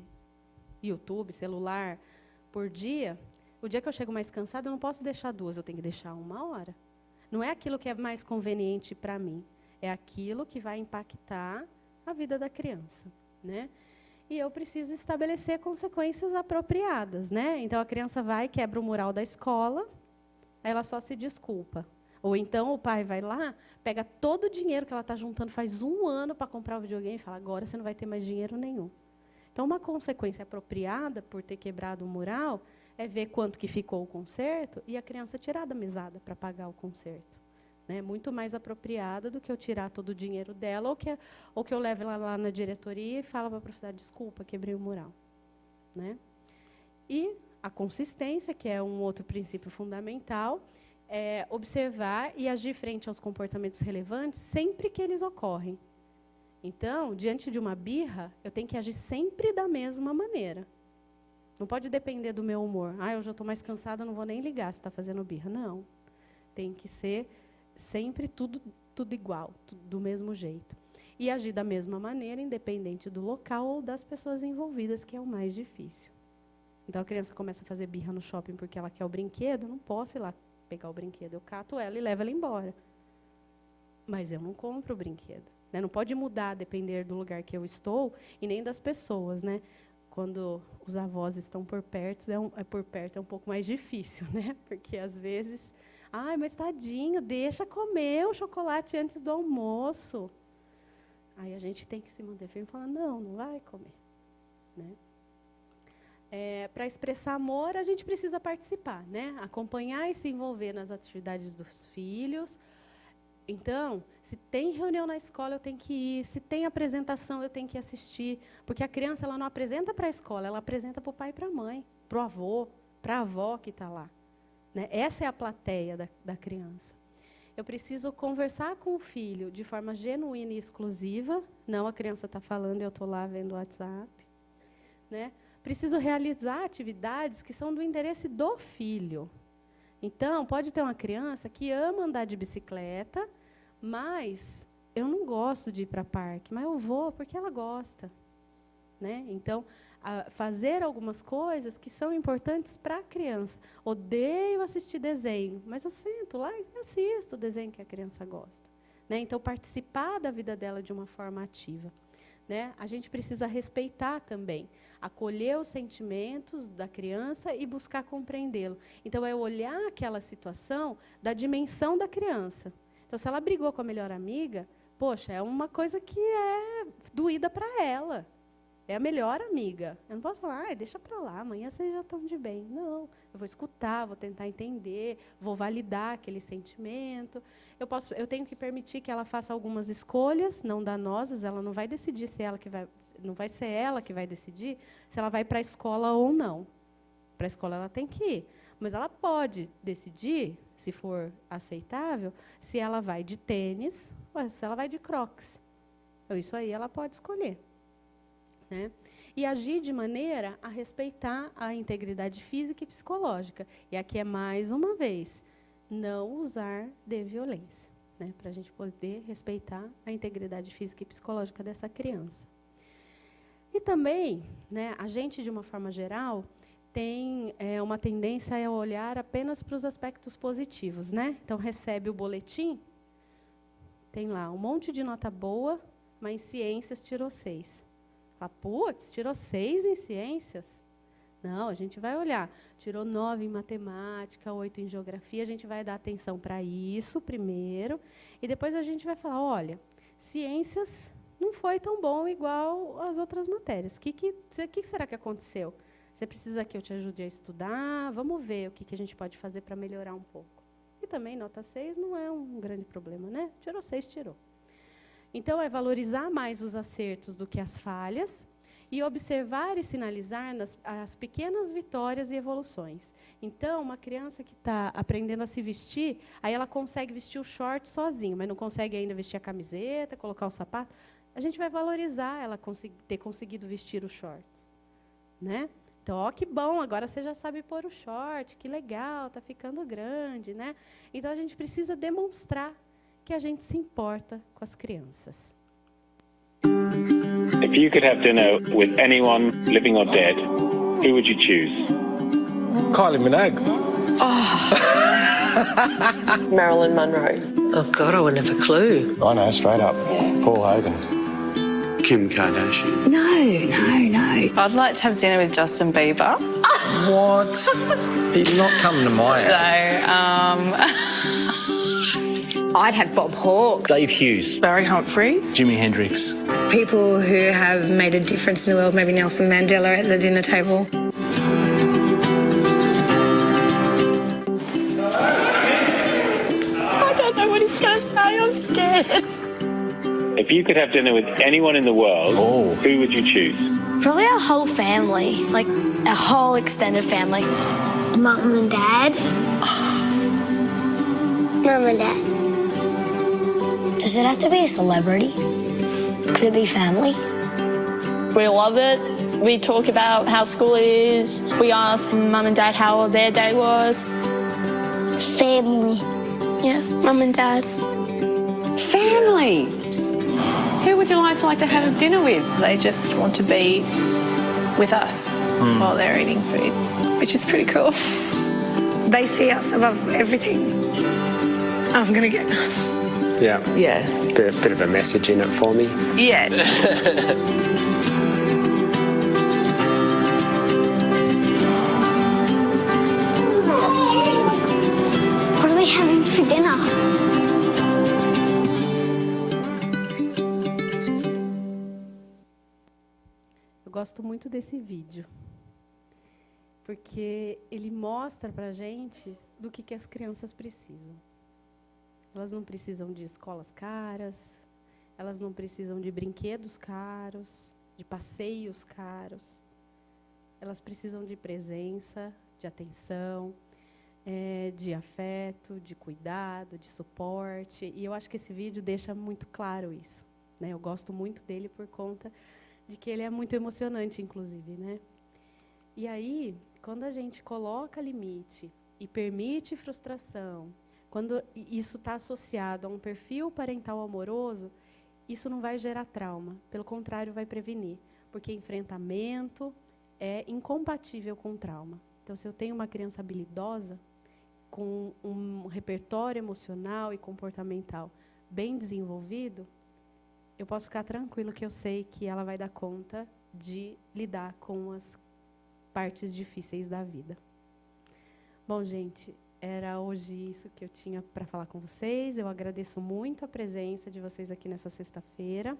YouTube, celular, por dia, o dia que eu chego mais cansada, eu não posso deixar 2, eu tenho que deixar 1 hora. Não é aquilo que é mais conveniente para mim. É aquilo que vai impactar a vida da criança, né? E eu preciso estabelecer consequências apropriadas, né? Então, a criança vai, quebra o mural da escola, aí ela só se desculpa. Ou então, o pai vai lá, pega todo o dinheiro que ela está juntando, faz 1 ano para comprar o videogame e fala, agora você não vai ter mais dinheiro nenhum. Então, uma consequência apropriada por ter quebrado o mural é ver quanto que ficou o conserto e a criança tirar da mesada para pagar o conserto. Né? Muito mais apropriada do que eu tirar todo o dinheiro dela ou que eu leve ela lá na diretoria e falo para a professora, desculpa, quebrei o mural. Né? E a consistência, que é um outro princípio fundamental, é observar e agir frente aos comportamentos relevantes sempre que eles ocorrem. Então, diante de uma birra, eu tenho que agir sempre da mesma maneira. Não pode depender do meu humor. Eu já estou mais cansada, não vou nem ligar se está fazendo birra. Não. Tem que ser sempre tudo igual, do mesmo jeito. E agir da mesma maneira, independente do local ou das pessoas envolvidas, que é o mais difícil. Então, a criança começa a fazer birra no shopping porque ela quer o brinquedo, eu não posso ir lá pegar o brinquedo. Eu cato ela e levo ela embora. Mas eu não compro o brinquedo. Né? Não pode mudar a depender do lugar que eu estou e nem das pessoas. Né? Quando os avós estão por perto, é um pouco mais difícil, né? Porque, às vezes, mas tadinho, deixa comer o chocolate antes do almoço. Aí a gente tem que se manter firme e falar, não vai comer. Né? Para expressar amor, a gente precisa participar, né? Acompanhar e se envolver nas atividades dos filhos. Então, se tem reunião na escola, eu tenho que ir. Se tem apresentação, eu tenho que assistir. Porque a criança ela não apresenta para a escola, ela apresenta para o pai e para a mãe, para o avô, para a avó que está lá. Né? Essa é a plateia da criança. Eu preciso conversar com o filho de forma genuína e exclusiva. Não, a criança está falando e eu estou lá vendo o WhatsApp. Né? Preciso realizar atividades que são do interesse do filho. Então, pode ter uma criança que ama andar de bicicleta, mas eu não gosto de ir para parque, mas eu vou porque ela gosta. Né? Então, fazer algumas coisas que são importantes para a criança. Odeio assistir desenho, mas eu sento lá e assisto o desenho que a criança gosta. Né? Então, participar da vida dela de uma forma ativa. Né? A gente precisa respeitar também, acolher os sentimentos da criança e buscar compreendê-lo. Então, é olhar aquela situação da dimensão da criança. Então, se ela brigou com a melhor amiga, poxa, é uma coisa que é doída para ela. É a melhor amiga. Eu não posso falar, deixa para lá, amanhã vocês já estão de bem. Não, eu vou escutar, vou tentar entender, vou validar aquele sentimento. Eu tenho que permitir que ela faça algumas escolhas não danosas, ela não vai decidir não vai ser ela que vai decidir se ela vai para a escola ou não. Para a escola ela tem que ir. Mas ela pode decidir, se for aceitável, se ela vai de tênis ou se ela vai de crocs. Então, isso aí ela pode escolher. Né? E agir de maneira a respeitar a integridade física e psicológica. E aqui é, mais uma vez, não usar de violência, né? Para a gente poder respeitar a integridade física e psicológica dessa criança. E também, né, a gente, de uma forma geral, tem uma tendência a olhar apenas para os aspectos positivos. Né? Então, recebe o boletim, tem lá um monte de nota boa, mas em ciências tirou 6. Putz, tirou 6 em ciências? Não, a gente vai olhar. Tirou 9 em matemática, 8 em geografia, a gente vai dar atenção para isso primeiro, e depois a gente vai falar, olha, ciências não foi tão bom igual as outras matérias. O que será que aconteceu? Você precisa que eu te ajude a estudar? Vamos ver o que a gente pode fazer para melhorar um pouco. E também, nota 6 não é um grande problema, né? Tirou 6, tirou. Então, é valorizar mais os acertos do que as falhas e observar e sinalizar as pequenas vitórias e evoluções. Então, uma criança que está aprendendo a se vestir, aí ela consegue vestir o short sozinha, mas não consegue ainda vestir a camiseta, colocar o sapato. A gente vai valorizar ela ter conseguido vestir os shorts. Né? Então, que bom, agora você já sabe pôr o short, que legal, está ficando grande. Né? Então, a gente precisa demonstrar que a gente se importa com as crianças. If you could have dinner with anyone, living or dead, who would you choose? Kylie Minogue. Marilyn Monroe. Oh, God, I wouldn't have a clue. I know, straight up. Paul Hogan. Kim Kardashian. No. I'd like to have dinner with Justin Bieber. What? He's not coming to my house. I'd have Bob Hawke. Dave Hughes. Barry Humphries. Jimi Hendrix. People who have made a difference in the world, maybe Nelson Mandela at the dinner table. I don't know what he's going to say. I'm scared. If you could have dinner with anyone in the world, who would you choose? Probably our whole family, like our whole extended family. Mum and Dad. Mum and Dad. Does it have to be a celebrity? Could it be family? We love it. We talk about how school is. We ask Mum and Dad how their day was. Family. Yeah, Mum and Dad. Family. Who would you like to have dinner with? They just want to be with us while they're eating food, which is pretty cool. They see us above everything. I'm going to get... Yeah. Bit of a message in it for me. Yes. What are we having for dinner? Eu gosto muito desse vídeo, porque ele mostra para a gente do que as crianças precisam. Elas não precisam de escolas caras, elas não precisam de brinquedos caros, de passeios caros. Elas precisam de presença, de atenção, de afeto, de cuidado, de suporte. E eu acho que esse vídeo deixa muito claro isso, né? Eu gosto muito dele por conta de que ele é muito emocionante, inclusive, né? E aí, quando a gente coloca limite e permite frustração, quando isso está associado a um perfil parental amoroso, isso não vai gerar trauma. Pelo contrário, vai prevenir. Porque enfrentamento é incompatível com trauma. Então, se eu tenho uma criança habilidosa, com um repertório emocional e comportamental bem desenvolvido, eu posso ficar tranquilo que eu sei que ela vai dar conta de lidar com as partes difíceis da vida. Bom, gente, era hoje isso que eu tinha para falar com vocês. Eu agradeço muito a presença de vocês aqui nessa sexta-feira.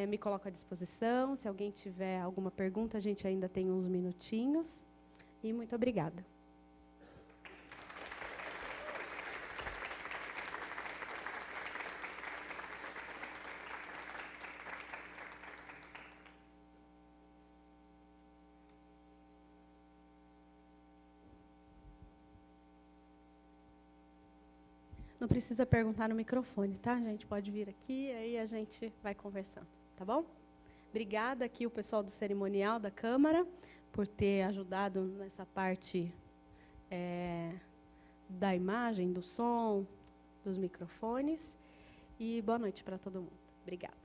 Me coloco à disposição. Se alguém tiver alguma pergunta, a gente ainda tem uns minutinhos. E muito obrigada. Não precisa perguntar no microfone, tá? A gente pode vir aqui, aí a gente vai conversando, tá bom? Obrigada aqui o pessoal do cerimonial da Câmara por ter ajudado nessa parte da imagem, do som, dos microfones. E boa noite para todo mundo. Obrigada.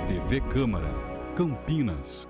TV Câmara, Campinas,